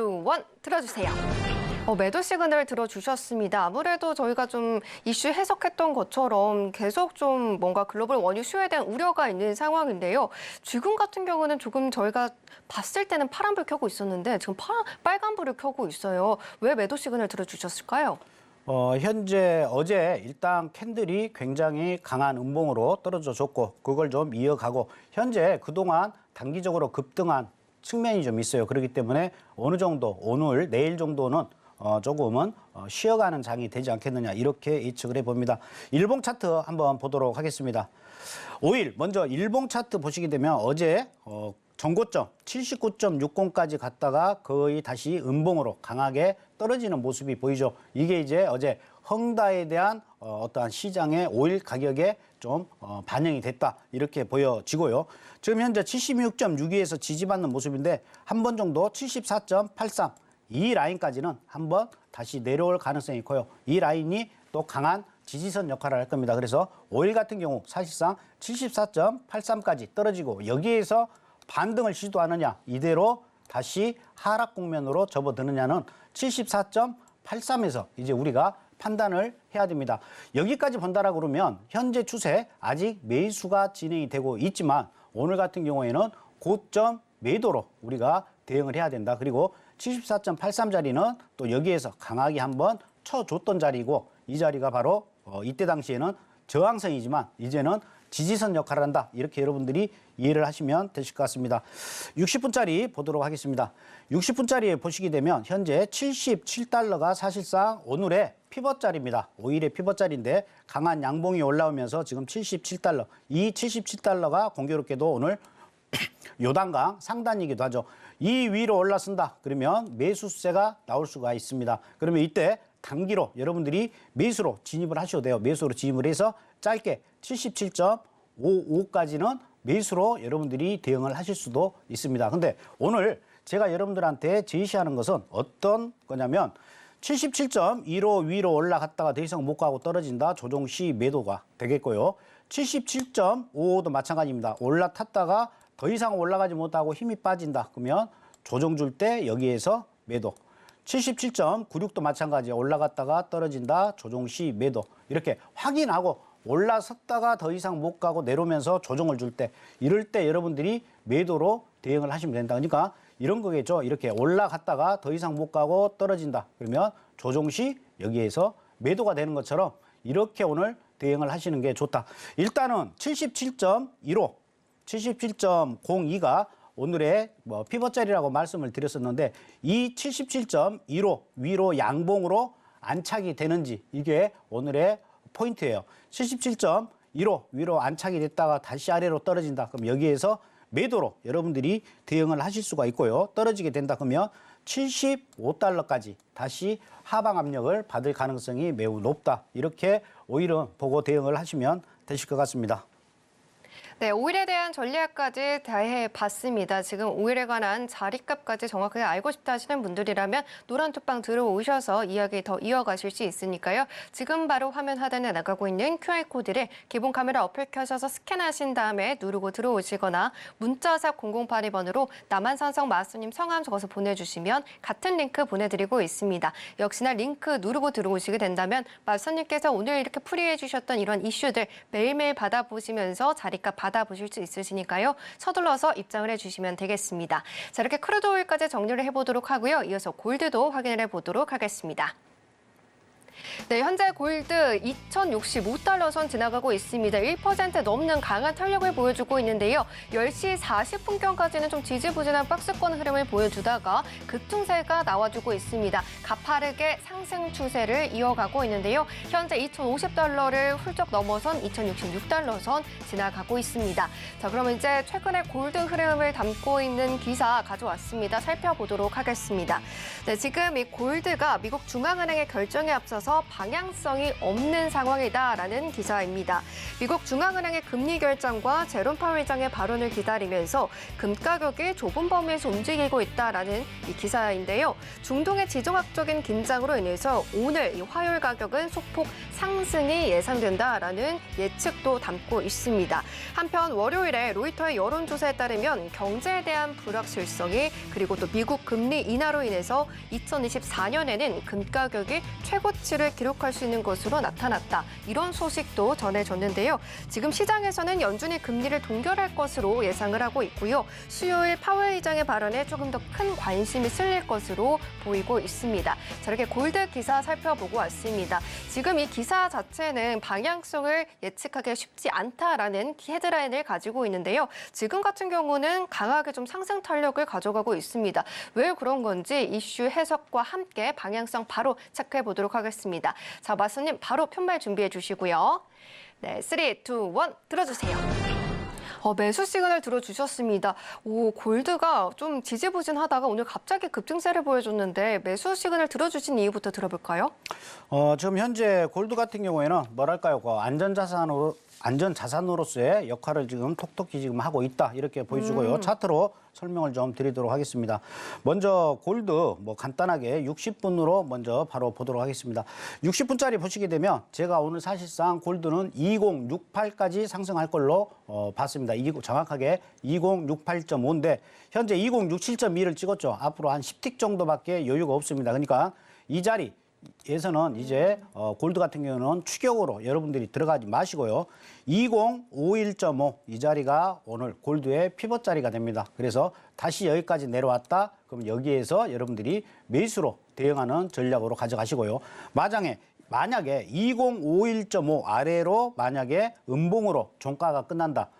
들어주세요. 매도 시그널 들어주셨습니다. 아무래도 저희가 좀 이슈 해석했던 것처럼 계속 좀 뭔가 글로벌 원유 수요에 대한 우려가 있는 상황인데요. 지금 같은 경우는 조금 저희가 봤을 때는 파란불 켜고 있었는데 지금 빨간불을 켜고 있어요. 왜 매도 시그널 들어주셨을까요? 현재 어제 일단 캔들이 굉장히 강한 음봉으로 떨어져 줬고 그걸 좀 이어가고 현재 그동안 단기적으로 급등한 측면이 좀 있어요. 그렇기 때문에 어느 정도 오늘 내일 정도는 조금은 쉬어가는 장이 되지 않겠느냐 이렇게 예측을 해봅니다. 일봉 차트 한번 보도록 하겠습니다. 5일 먼저 일봉 차트 보시게 되면 어제 전고점 79.60까지 갔다가 거의 다시 음봉으로 강하게 떨어지는 모습이 보이죠. 이게 이제 어제 헝다에 대한 어떠한 시장의 5일 가격에 좀 반영이 됐다 이렇게 보여지고요. 지금 현재 76.62에서 지지받는 모습인데 한 번 정도 74.83 이 라인까지는 한번 다시 내려올 가능성이 커요. 이 라인이 또 강한 지지선 역할을 할 겁니다. 그래서 5일 같은 경우 사실상 74.83까지 떨어지고 여기에서 반등을 시도하느냐 이대로 다시 하락 국면으로 접어드느냐는 74.83에서 이제 우리가 판단을 해야 됩니다. 여기까지 본다라고 그러면 현재 추세 아직 매수가 진행이 되고 있지만 오늘 같은 경우에는 고점 매도로 우리가 대응을 해야 된다. 그리고 74.83자리는 또 여기에서 강하게 한번 쳐줬던 자리고 이 자리가 바로 이때 당시에는 저항선이지만 이제는 지지선 역할을 한다. 이렇게 여러분들이 이해를 하시면 되실 것 같습니다. 60분짜리 보도록 하겠습니다. 60분짜리에 보시게 되면 현재 77달러가 사실상 오늘의 피벗자리입니다. 5일의 피벗자리인데 강한 양봉이 올라오면서 지금 77달러. 이 77달러가 공교롭게도 오늘 요단강 상단이기도 하죠. 이 위로 올라선다. 그러면 매수세가 나올 수가 있습니다. 그러면 이때 단기로 여러분들이 매수로 진입을 하셔도 돼요. 매수로 진입을 해서 짧게 77.55까지는 매수로 여러분들이 대응을 하실 수도 있습니다. 근데 오늘 제가 여러분들한테 제시하는 것은 어떤 거냐면 77.15 위로 올라갔다가 더 이상 못 가고 떨어진다. 조정 시 매도가 되겠고요. 77.55도 마찬가지입니다. 올라탔다가 더 이상 올라가지 못하고 힘이 빠진다. 그러면 조정 줄 때 여기에서 매도. 77.96도 마찬가지예요. 올라갔다가 떨어진다. 조정 시 매도. 이렇게 확인하고 올라섰다가 더 이상 못 가고 내려오면서 조정을 줄 때 이럴 때 여러분들이 매도로 대응을 하시면 된다. 그러니까 이런 거겠죠. 이렇게 올라갔다가 더 이상 못 가고 떨어진다. 그러면 조정 시 여기에서 매도가 되는 것처럼 이렇게 오늘 대응을 하시는 게 좋다. 일단은 77.15, 77.02가 오늘의 피벗자리라고 말씀을 드렸었는데 이 77.15 위로 양봉으로 안착이 되는지 이게 오늘의 포인트예요. 77.15 위로 안착이 됐다가 다시 아래로 떨어진다. 그럼 여기에서 매도로 여러분들이 대응을 하실 수가 있고요. 떨어지게 된다 그러면 75달러까지 다시 하방 압력을 받을 가능성이 매우 높다. 이렇게 오히려 보고 대응을 하시면 되실 것 같습니다. 네, 5일에 대한 전략까지 대해봤습니다. 지금 5일에 관한 자리값까지 정확하게 알고 싶다 하시는 분들이라면 노란톡방 들어오셔서 이야기 더 이어가실 수 있으니까요. 지금 바로 화면 하단에 나가고 있는 QR코드를 기본 카메라 어플 켜셔서 스캔하신 다음에 누르고 들어오시거나 문자 샵 0082번으로 남한산성 마수님 성함 적어서 보내주시면 같은 링크 보내드리고 있습니다. 역시나 링크 누르고 들어오시게 된다면 마수님께서 오늘 이렇게 풀이해 주셨던 이런 이슈들 매일매일 받아보시면서 자리값 받아보실 수 있으시니까요. 서둘러서 입장을 해주시면 되겠습니다. 자, 이렇게 크루드 오일까지 정리를 해보도록 하고요. 이어서 골드도 확인을 해보도록 하겠습니다. 네, 현재 골드 2,065달러 선 지나가고 있습니다. 1% 넘는 강한 탄력을 보여주고 있는데요. 10시 40분경까지는 좀 지지부진한 박스권 흐름을 보여주다가 급등세가 나와주고 있습니다. 가파르게 상승 추세를 이어가고 있는데요. 현재 2,050달러를 훌쩍 넘어선 2,066달러 선 지나가고 있습니다. 자, 그럼 이제 최근에 골드 흐름을 담고 있는 기사 가져왔습니다. 살펴보도록 하겠습니다. 네, 지금 이 골드가 미국 중앙은행의 결정에 앞서서 방향성이 없는 상황이다라는 기사입니다. 미국 중앙은행의 금리 결정과 제롬 파월 의장의 발언을 기다리면서 금 가격이 좁은 범위에서 움직이고 있다라는 이 기사인데요. 중동의 지정학적인 긴장으로 인해서 오늘 이 화요일 가격은 소폭 상승이 예상된다라는 예측도 담고 있습니다. 한편 월요일에 로이터의 여론조사에 따르면 경제에 대한 불확실성이 그리고 또 미국 금리 인하로 인해서 2024년에는 금 가격이 최고치를 기록할 수 있는 것으로 나타났다. 이런 소식도 전해졌는데요. 지금 시장에서는 연준이 금리를 동결할 것으로 예상을 하고 있고요. 수요일 파월 의장의 발언에 조금 더 큰 관심이 쏠릴 것으로 보이고 있습니다. 자, 이렇게 골드 기사 살펴보고 왔습니다. 지금 이 기사 자체는 방향성을 예측하기 쉽지 않다라는 헤드라인을 가지고 있는데요. 지금 같은 경우는 강하게 좀 상승 탄력을 가져가고 있습니다. 왜 그런 건지 이슈 해석과 함께 방향성 바로 체크해 보도록 하겠습니다. 자, 마수님 바로 편말 준비해 주시고요. 네, 3, 2, 1 들어주세요. 매수 시그널 들어주셨습니다. 골드가 좀 지지부진하다가 오늘 갑자기 급등세를 보여줬는데 매수 시그널 들어주신 이유부터 들어볼까요? 지금 현재 골드 같은 경우에는 뭐랄까요, 안전자산으로서의 역할을 지금 톡톡히 지금 하고 있다 이렇게 보여주고요. 차트로 설명을 좀 드리도록 하겠습니다. 먼저 골드 간단하게 60분으로 먼저 바로 보도록 하겠습니다. 60분짜리 보시게 되면 제가 오늘 사실상 골드는 2068까지 상승할 걸로 봤습니다. 정확하게 2068.5인데 현재 2067.2를 찍었죠. 앞으로 한 10틱 정도밖에 여유가 없습니다. 그러니까 이 자리 에서는 이제 골드 같은 경우는 추격으로 여러분들이 들어가지 마시고요. 2051.5 이 자리가 오늘 골드의 피벗 자리가 됩니다. 그래서 다시 여기까지 내려왔다. 그럼 여기에서 여러분들이 매수로 대응하는 전략으로 가져가시고요. 만약에 2051.5 아래로 만약에 음봉으로 종가가 끝난다.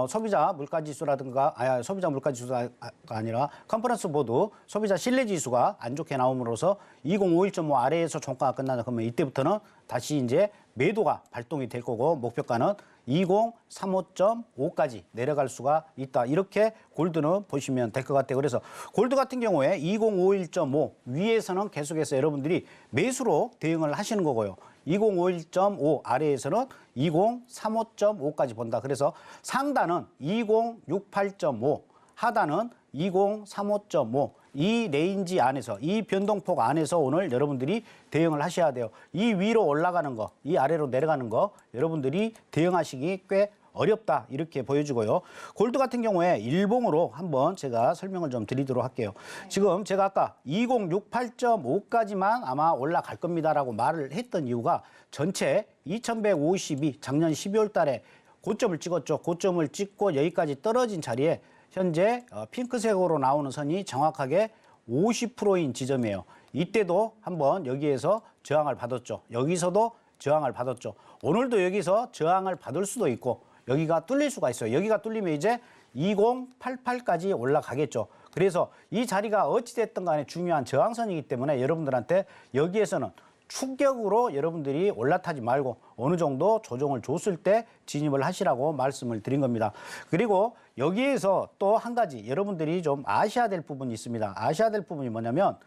소비자 물가지수라든가 소비자 물가지수가 아니라 컨퍼런스 보드 소비자 신뢰지수가 안 좋게 나옴으로써 2051.5 아래에서 종가가 끝나다 그러면 이때부터는 다시 이제 매도가 발동이 될 거고 목표가는 2035.5까지 내려갈 수가 있다. 이렇게 골드는 보시면 될 것 같아요. 그래서 골드 같은 경우에 2051.5 위에서는 계속해서 여러분들이 매수로 대응을 하시는 거고요. 2051.5 아래에서는 2035.5까지 본다. 그래서 상단은 2068.5, 하단은 2035.5. 이 레인지 안에서, 이 변동폭 안에서 오늘 여러분들이 대응을 하셔야 돼요. 이 위로 올라가는 거, 이 아래로 내려가는 거 여러분들이 대응하시기 꽤 어렵다 이렇게 보여주고요. 골드 같은 경우에 일봉으로 한번 제가 설명을 좀 드리도록 할게요. 지금 제가 아까 2068.5까지만 아마 올라갈 겁니다라고 말을 했던 이유가 전체 2152 작년 12월 달에 고점을 찍었죠. 고점을 찍고 여기까지 떨어진 자리에 현재 핑크색으로 나오는 선이 정확하게 50%인 지점이에요. 이때도 한번 여기에서 저항을 받았죠. 여기서도 저항을 받았죠. 오늘도 여기서 저항을 받을 수도 있고 여기가 뚫릴 수가 있어요. 여기가 뚫리면 이제 2088까지 올라가겠죠. 그래서 이 자리가 어찌됐든 간에 중요한 저항선이기 때문에 여러분들한테 여기에서는 추격으로 여러분들이 올라타지 말고 어느 정도 조정을 줬을 때 진입을 하시라고 말씀을 드린 겁니다. 그리고 여기에서 또 한 가지 여러분들이 좀 아셔야 될 부분이 있습니다. 아셔야 될 부분이 뭐냐면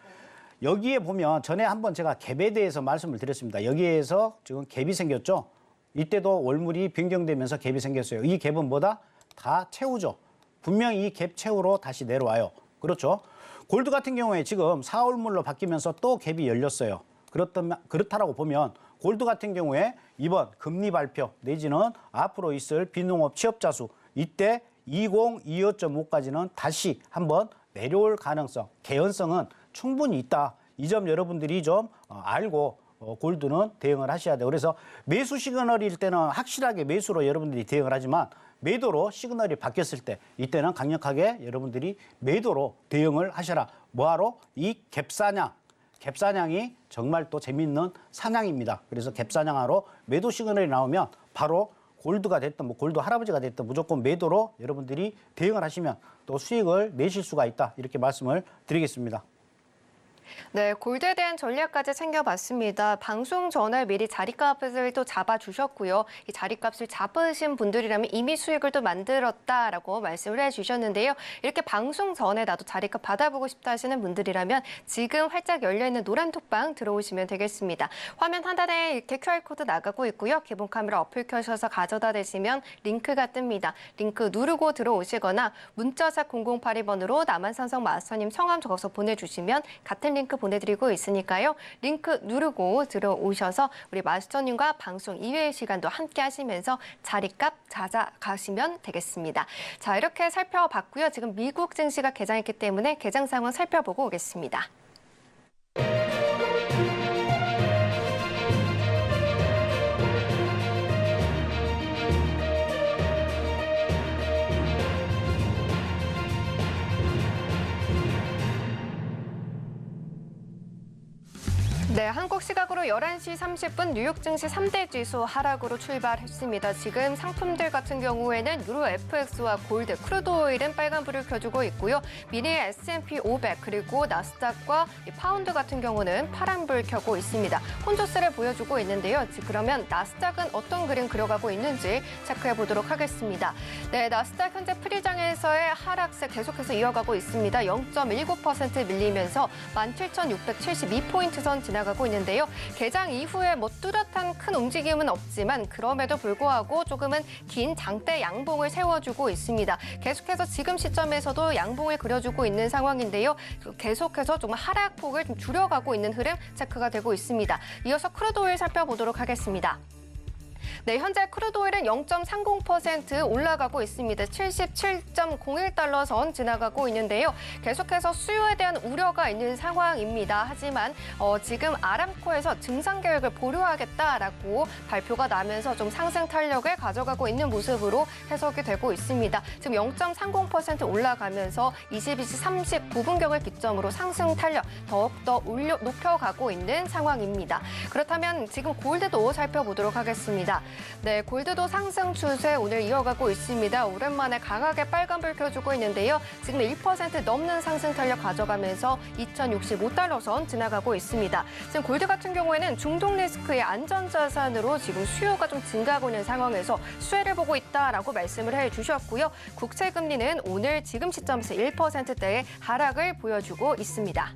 여기에 보면 전에 한번 제가 갭에 대해서 말씀을 드렸습니다. 여기에서 지금 갭이 생겼죠. 이때도 월물이 변경되면서 갭이 생겼어요. 이 갭은 뭐다? 다 채우죠. 분명히 이 갭 채우로 다시 내려와요. 그렇죠? 골드 같은 경우에 지금 4월물로 바뀌면서 또 갭이 열렸어요. 그렇다라고 보면 골드 같은 경우에 이번 금리 발표 내지는 앞으로 있을 비농업 취업자 수 이때 2025.5까지는 다시 한번 내려올 가능성, 개연성은 충분히 있다. 이 점 여러분들이 좀 알고 골드는 대응을 하셔야 돼요. 그래서 매수 시그널일 때는 확실하게 매수로 여러분들이 대응을 하지만 매도로 시그널이 바뀌었을 때 이때는 강력하게 여러분들이 매도로 대응을 하셔라. 뭐하러? 이 갭 사냐? 갭사냥이 정말 또 재밌는 사냥입니다. 그래서 갭사냥하러 매도 시그널이 나오면 바로 골드가 됐든 뭐 골드 할아버지가 됐든 무조건 매도로 여러분들이 대응을 하시면 또 수익을 내실 수가 있다. 이렇게 말씀을 드리겠습니다. 네, 골드에 대한 전략까지 챙겨봤습니다. 방송 전에 미리 자리값을 또 잡아주셨고요. 이 자리값을 잡으신 분들이라면 이미 수익을 또 만들었다라고 말씀을 해주셨는데요. 이렇게 방송 전에 나도 자리값 받아보고 싶다 하시는 분들이라면 지금 활짝 열려있는 노란 톡방 들어오시면 되겠습니다. 화면 하단에 이렇게 QR코드 나가고 있고요. 기본 카메라 어플 켜셔서 가져다 대시면 링크가 뜹니다. 링크 누르고 들어오시거나 문자샵 0082번으로 남한산성 마스터님 성함 적어서 보내주시면 같은 링크 보내드리고 있으니까요. 링크 누르고 들어오셔서 우리 마스터님과 방송 이외의 시간도 함께 하시면서 자리값 찾아가시면 되겠습니다. 자, 이렇게 살펴봤고요. 지금 미국 증시가 개장했기 때문에 개장 상황 살펴보고 오겠습니다. 네, 한국 시각으로 11시 30분 뉴욕 증시 3대 지수 하락으로 출발했습니다. 지금 상품들 같은 경우에는 유로 FX와 골드, 크루드 오일은 빨간불을 켜주고 있고요. 미니 S&P 500 그리고 나스닥과 파운드 같은 경우는 파란불 켜고 있습니다. 혼조세를 보여주고 있는데요. 그러면 나스닥은 어떤 그림 그려가고 있는지 체크해 보도록 하겠습니다. 네, 나스닥 현재 프리장에서의 하락세 계속해서 이어가고 있습니다. 0.19% 밀리면서 17,672포인트 선 지나가고 있는데요. 개장 이후에 뭐 뚜렷한 큰 움직임은 없지만 그럼에도 불구하고 조금은 긴 장대 양봉을 세워주고 있습니다. 계속해서 지금 시점에서도 양봉을 그려주고 있는 상황인데요. 계속해서 좀 하락폭을 좀 줄여가고 있는 흐름 체크가 되고 있습니다. 이어서 크루드 오일 살펴보도록 하겠습니다. 네, 현재 크루드 오일은 0.30% 올라가고 있습니다. 77.01달러 선 지나가고 있는데요. 계속해서 수요에 대한 우려가 있는 상황입니다. 하지만 지금 아람코에서 증상 계획을 보류하겠다라고 발표가 나면서 좀 상승 탄력을 가져가고 있는 모습으로 해석이 되고 있습니다. 지금 0.30% 올라가면서 22시 39분경을 기점으로 상승 탄력 더욱더 높여가고 있는 상황입니다. 그렇다면 지금 골드도 살펴보도록 하겠습니다. 네, 골드도 상승 추세 오늘 이어가고 있습니다. 오랜만에 강하게 빨간불 켜주고 있는데요. 지금 1% 넘는 상승 탄력 가져가면서 2,065달러 선 지나가고 있습니다. 지금 골드 같은 경우에는 중동 리스크의 안전자산으로 지금 수요가 좀 증가하고 있는 상황에서 수혜를 보고 있다라고 말씀을 해주셨고요. 국채금리는 오늘 지금 시점에서 1%대의 하락을 보여주고 있습니다.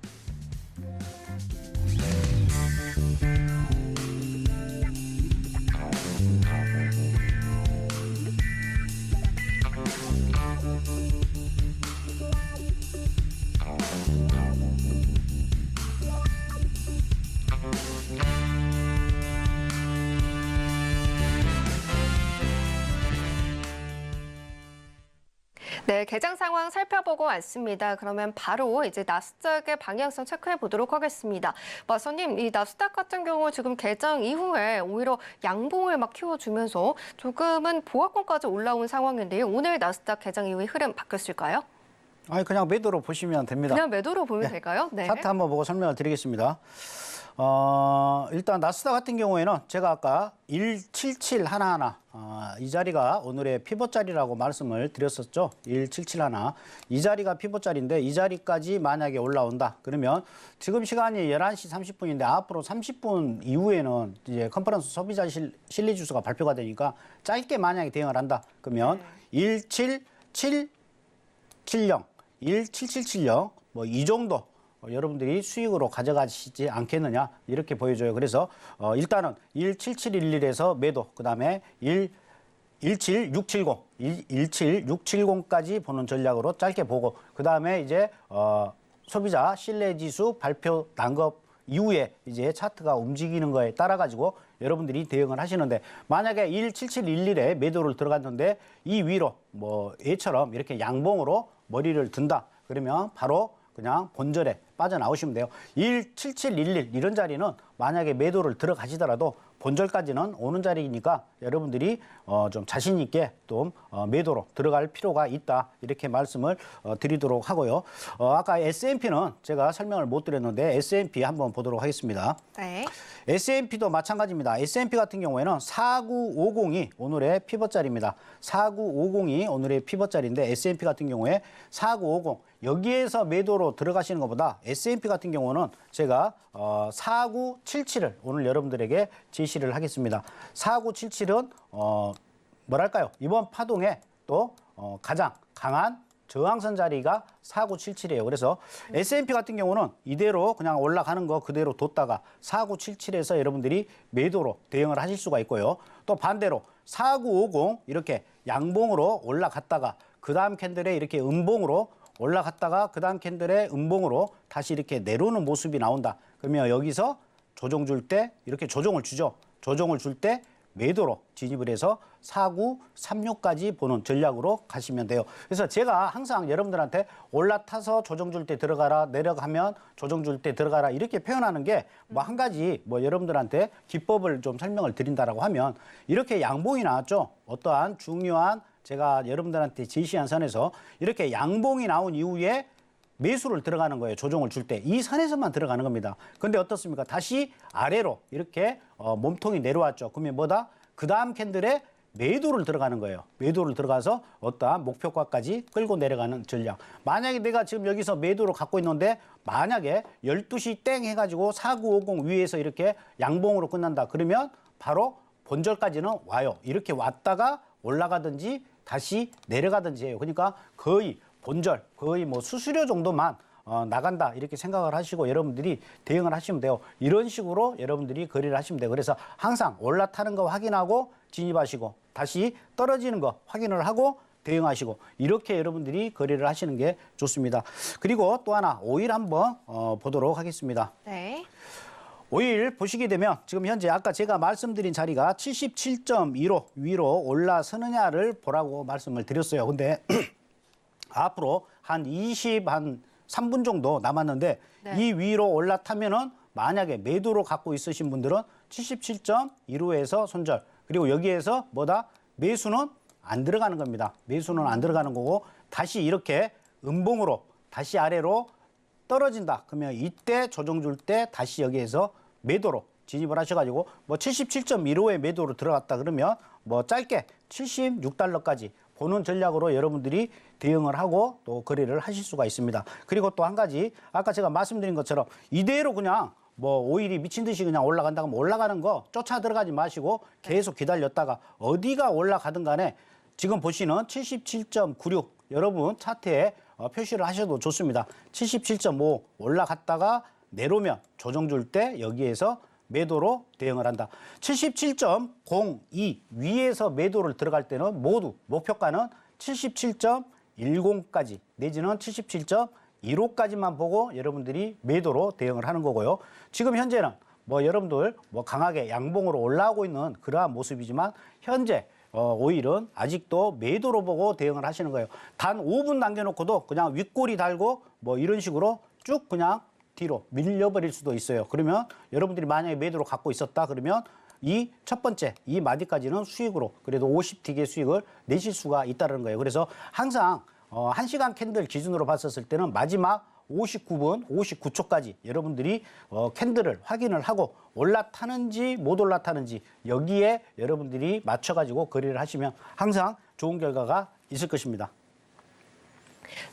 네, 개장 상황 살펴보고 왔습니다. 그러면 바로 이제 나스닥의 방향성 체크해 보도록 하겠습니다. 마서님, 이 나스닥 같은 경우 지금 개장 이후에 오히려 양봉을 막 키워주면서 조금은 보합권까지 올라온 상황인데요. 오늘 나스닥 개장 이후에 흐름 바뀌었을까요? 아니, 그냥 매도로 보시면 됩니다. 그냥 매도로 보면 될까요? 네. 차트 한번 보고 설명을 드리겠습니다. 일단 나스닥 같은 경우에는 제가 아까 17711 이 자리가 오늘의 피벗 자리라고 말씀을 드렸었죠. 17711 이 자리가 피벗 자리인데 이 자리까지 만약에 올라온다. 그러면 지금 시간이 11시 30분인데 앞으로 30분 이후에는 이제 컨퍼런스 소비자 실리 지수가 발표가 되니까 짧게 만약에 대응을 한다. 그러면 17770 17770 뭐 이 정도 여러분들이 수익으로 가져가시지 않겠느냐 이렇게 보여줘요. 그래서 일단은 17711에서 매도, 그다음에 17670, 17670까지 보는 전략으로 짧게 보고, 그다음에 이제 소비자 신뢰지수 발표 난 것 이후에 이제 차트가 움직이는 거에 따라 가지고 여러분들이 대응을 하시는데, 만약에 17711에 매도를 들어갔는데 이 위로 뭐 얘처럼 이렇게 양봉으로 머리를 든다. 그러면 바로 그냥 본절에 빠져나오시면 돼요. 17711 이런 자리는 만약에 매도를 들어가시더라도 본절까지는 오는 자리니까 여러분들이 좀 자신 있게 좀 매도로 들어갈 필요가 있다. 이렇게 말씀을 드리도록 하고요. 아까 S&P는 제가 설명을 못 드렸는데 S&P 한번 보도록 하겠습니다. 네. S&P도 마찬가지입니다. S&P 같은 경우에는 4950이 오늘의 피벗자리입니다. 4950이 오늘의 피벗자리인데 S&P 같은 경우에 4950 여기에서 매도로 들어가시는 것보다 S&P 같은 경우는 제가 4977을 오늘 여러분들에게 제시를 하겠습니다. 4977은 뭐랄까요? 이번 파동에 또 가장 강한 저항선 자리가 4977이에요. 그래서 S&P 같은 경우는 이대로 그냥 올라가는 거 그대로 뒀다가 4977에서 여러분들이 매도로 대응을 하실 수가 있고요. 또 반대로 4950 이렇게 양봉으로 올라갔다가 그 다음 캔들에 이렇게 음봉으로 올라갔다가 그 다음 캔들에 음봉으로 다시 이렇게 내려오는 모습이 나온다. 그러면 여기서 조정 줄 때 이렇게 조정을 주죠. 조정을 줄 때 매도로 진입을 해서 4936까지 보는 전략으로 가시면 돼요. 그래서 제가 항상 여러분들한테 올라타서 조정 줄 때 들어가라, 내려가면 조정 줄 때 들어가라 이렇게 표현하는 게 뭐 한 가지 뭐 여러분들한테 기법을 좀 설명을 드린다라고 하면 이렇게 양봉이 나왔죠. 어떠한 중요한 제가 여러분들한테 제시한 선에서 이렇게 양봉이 나온 이후에 매수를 들어가는 거예요. 조정을 줄 때. 이 선에서만 들어가는 겁니다. 근데 어떻습니까? 다시 아래로 이렇게 몸통이 내려왔죠. 그러면 뭐다? 그 다음 캔들에 매도를 들어가는 거예요. 매도를 들어가서 어떠한 목표가까지 끌고 내려가는 전략. 만약에 내가 지금 여기서 매도를 갖고 있는데 만약에 12시 땡 해가지고 4950 위에서 이렇게 양봉으로 끝난다. 그러면 바로 본절까지는 와요. 이렇게 왔다가 올라가든지 다시 내려가든지 해요. 그러니까 거의 본절, 거의 뭐 수수료 정도만 나간다 이렇게 생각을 하시고 여러분들이 대응을 하시면 돼요. 이런 식으로 여러분들이 거래를 하시면 돼요. 그래서 항상 올라타는 거 확인하고 진입하시고 다시 떨어지는 거 확인을 하고 대응하시고 이렇게 여러분들이 거래를 하시는 게 좋습니다. 그리고 또 하나 오일 한번 보도록 하겠습니다. 네. 오일 보시게 되면 지금 현재 아까 제가 말씀드린 자리가 77.15 위로 올라서느냐를 보라고 말씀을 드렸어요. 근데 앞으로 한 3분 정도 남았는데 네. 이 위로 올라타면은 만약에 매도로 갖고 있으신 분들은 77.15에서 손절. 그리고 여기에서 뭐다? 매수는 안 들어가는 겁니다. 매수는 안 들어가는 거고 다시 이렇게 음봉으로 다시 아래로 떨어진다. 그러면 이때 조정 줄 때 다시 여기에서 매도로 진입을 하셔가지고 뭐 77.15에 매도로 들어갔다 그러면 뭐 짧게 76달러까지 보는 전략으로 여러분들이 대응을 하고 또 거래를 하실 수가 있습니다. 그리고 또 한 가지 아까 제가 말씀드린 것처럼 이대로 그냥 뭐 오일이 미친 듯이 그냥 올라간다고 하면 올라가는 거 쫓아 들어가지 마시고 계속 기다렸다가 어디가 올라가든 간에 지금 보시는 77.96 여러분 차트에 표시를 하셔도 좋습니다. 77.5 올라갔다가 내려오면 조정 줄 때 여기에서 매도로 대응을 한다. 77.02 위에서 매도를 들어갈 때는 모두 목표가는 77.10까지 내지는 77.15까지만 보고 여러분들이 매도로 대응을 하는 거고요. 지금 현재는 뭐 여러분들 뭐 강하게 양봉으로 올라오고 있는 그러한 모습이지만 현재 오일은 아직도 매도로 보고 대응을 하시는 거예요. 단 5분 남겨놓고도 그냥 윗꼬리 달고 뭐 이런 식으로 쭉 그냥 뒤로 밀려버릴 수도 있어요. 그러면 여러분들이 만약에 매도로 갖고 있었다 그러면 이 첫 번째 이 마디까지는 수익으로 그래도 50틱의 수익을 내실 수가 있다는 거예요. 그래서 항상 1시간 캔들 기준으로 봤었을 때는 마지막 59분, 59초까지 여러분들이 캔들을 확인을 하고 올라타는지 못 올라타는지 여기에 여러분들이 맞춰가지고 거래를 하시면 항상 좋은 결과가 있을 것입니다.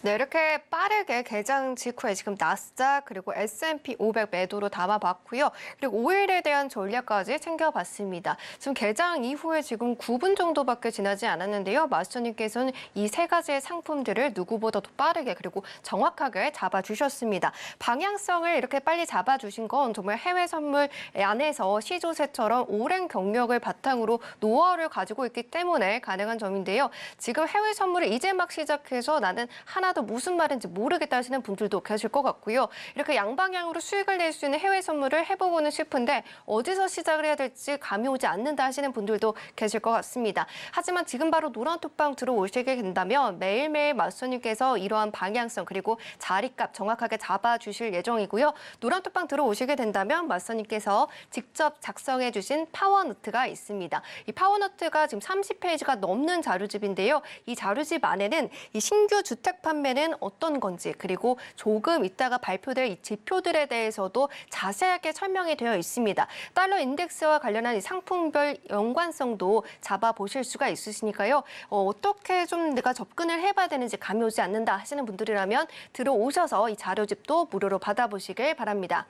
네, 이렇게 빠르게 개장 직후에 지금 나스닥 그리고 S&P 500 매도로 담아봤고요. 그리고 오일에 대한 전략까지 챙겨봤습니다. 지금 개장 이후에 지금 9분 정도밖에 지나지 않았는데요. 마스터님께서는 이 세 가지의 상품들을 누구보다도 빠르게 그리고 정확하게 잡아주셨습니다. 방향성을 이렇게 빨리 잡아주신 건 정말 해외 선물 안에서 시조새처럼 오랜 경력을 바탕으로 노하우를 가지고 있기 때문에 가능한 점인데요. 지금 해외 선물을 이제 막 시작해서 나는 하나도 무슨 말인지 모르겠다 하시는 분들도 계실 것 같고요. 이렇게 양방향으로 수익을 낼 수 있는 해외 선물을 해보고는 싶은데 어디서 시작을 해야 될지 감이 오지 않는다 하시는 분들도 계실 것 같습니다. 하지만 지금 바로 노란톡방 들어오시게 된다면 매일매일 마스터님께서 이러한 방향성 그리고 자리값 정확하게 잡아주실 예정이고요. 노란톡방 들어오시게 된다면 마스터님께서 직접 작성해 주신 파워노트가 있습니다. 이 파워노트가 지금 30페이지가 넘는 자료집인데요. 이 자료집 안에는 이 신규 주택 판매는 어떤 건지 그리고 조금 이따가 발표될 이 지표들에 대해서도 자세하게 설명이 되어 있습니다. 달러 인덱스와 관련한 이 상품별 연관성도 잡아보실 수가 있으시니까요. 어떻게 좀 내가 접근을 해봐야 되는지 감이 오지 않는다 하시는 분들이라면 들어오셔서 이 자료집도 무료로 받아보시길 바랍니다.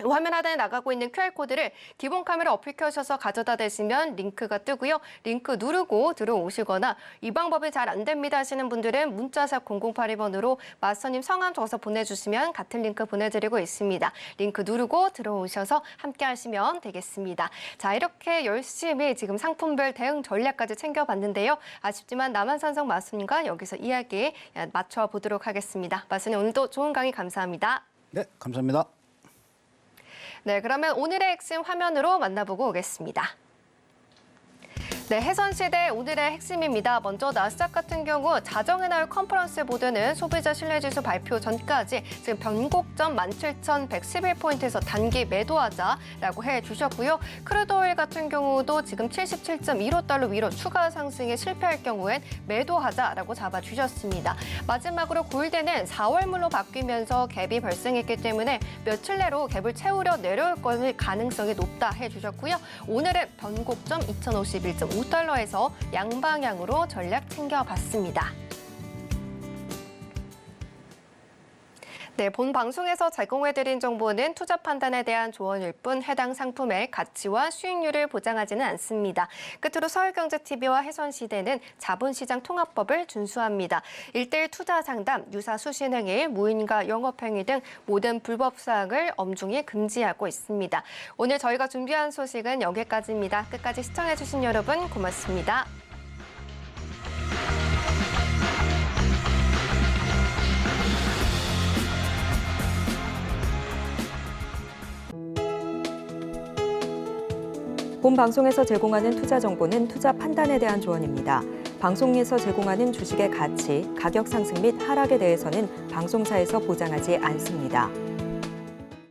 화면 하단에 나가고 있는 QR코드를 기본 카메라 어플 켜셔서 가져다 대시면 링크가 뜨고요. 링크 누르고 들어오시거나 이 방법이 잘 안 됩니다 하시는 분들은 문자샵 0082번으로 마스터님 성함 적어서 보내주시면 같은 링크 보내드리고 있습니다. 링크 누르고 들어오셔서 함께 하시면 되겠습니다. 자, 이렇게 열심히 지금 상품별 대응 전략까지 챙겨봤는데요. 아쉽지만 남한산성 마스터님과 여기서 이야기 맞춰보도록 하겠습니다. 마스터님 오늘도 좋은 강의 감사합니다. 네, 감사합니다. 네, 그러면 오늘의 핵심 화면으로 만나보고 오겠습니다. 네, 해선시대 오늘의 핵심입니다. 먼저 나스닥 같은 경우 자정에 나올 컨퍼런스 보드는 소비자 신뢰지수 발표 전까지 지금 변곡점 17,111포인트에서 단기 매도하자라고 해주셨고요. 크루드오일 같은 경우도 지금 77.15달러 위로 추가 상승에 실패할 경우엔 매도하자라고 잡아주셨습니다. 마지막으로 골드는 4월물로 바뀌면서 갭이 발생했기 때문에 며칠 내로 갭을 채우려 내려올 것을 가능성이 높다 해주셨고요. 오늘은 변곡점 2,051.5달러에서 양방향으로 전략 챙겨봤습니다. 네, 본 방송에서 제공해드린 정보는 투자 판단에 대한 조언일 뿐 해당 상품의 가치와 수익률을 보장하지는 않습니다. 끝으로 서울경제TV와 해선시대는 자본시장 통합법을 준수합니다. 1:1 투자 상담, 유사 수신행위, 무인가 영업행위 등 모든 불법 사항을 엄중히 금지하고 있습니다. 오늘 저희가 준비한 소식은 여기까지입니다. 끝까지 시청해주신 여러분 고맙습니다. 본 방송에서 제공하는 투자 정보는 투자 판단에 대한 조언입니다. 방송에서 제공하는 주식의 가치, 가격 상승 및 하락에 대해서는 방송사에서 보장하지 않습니다.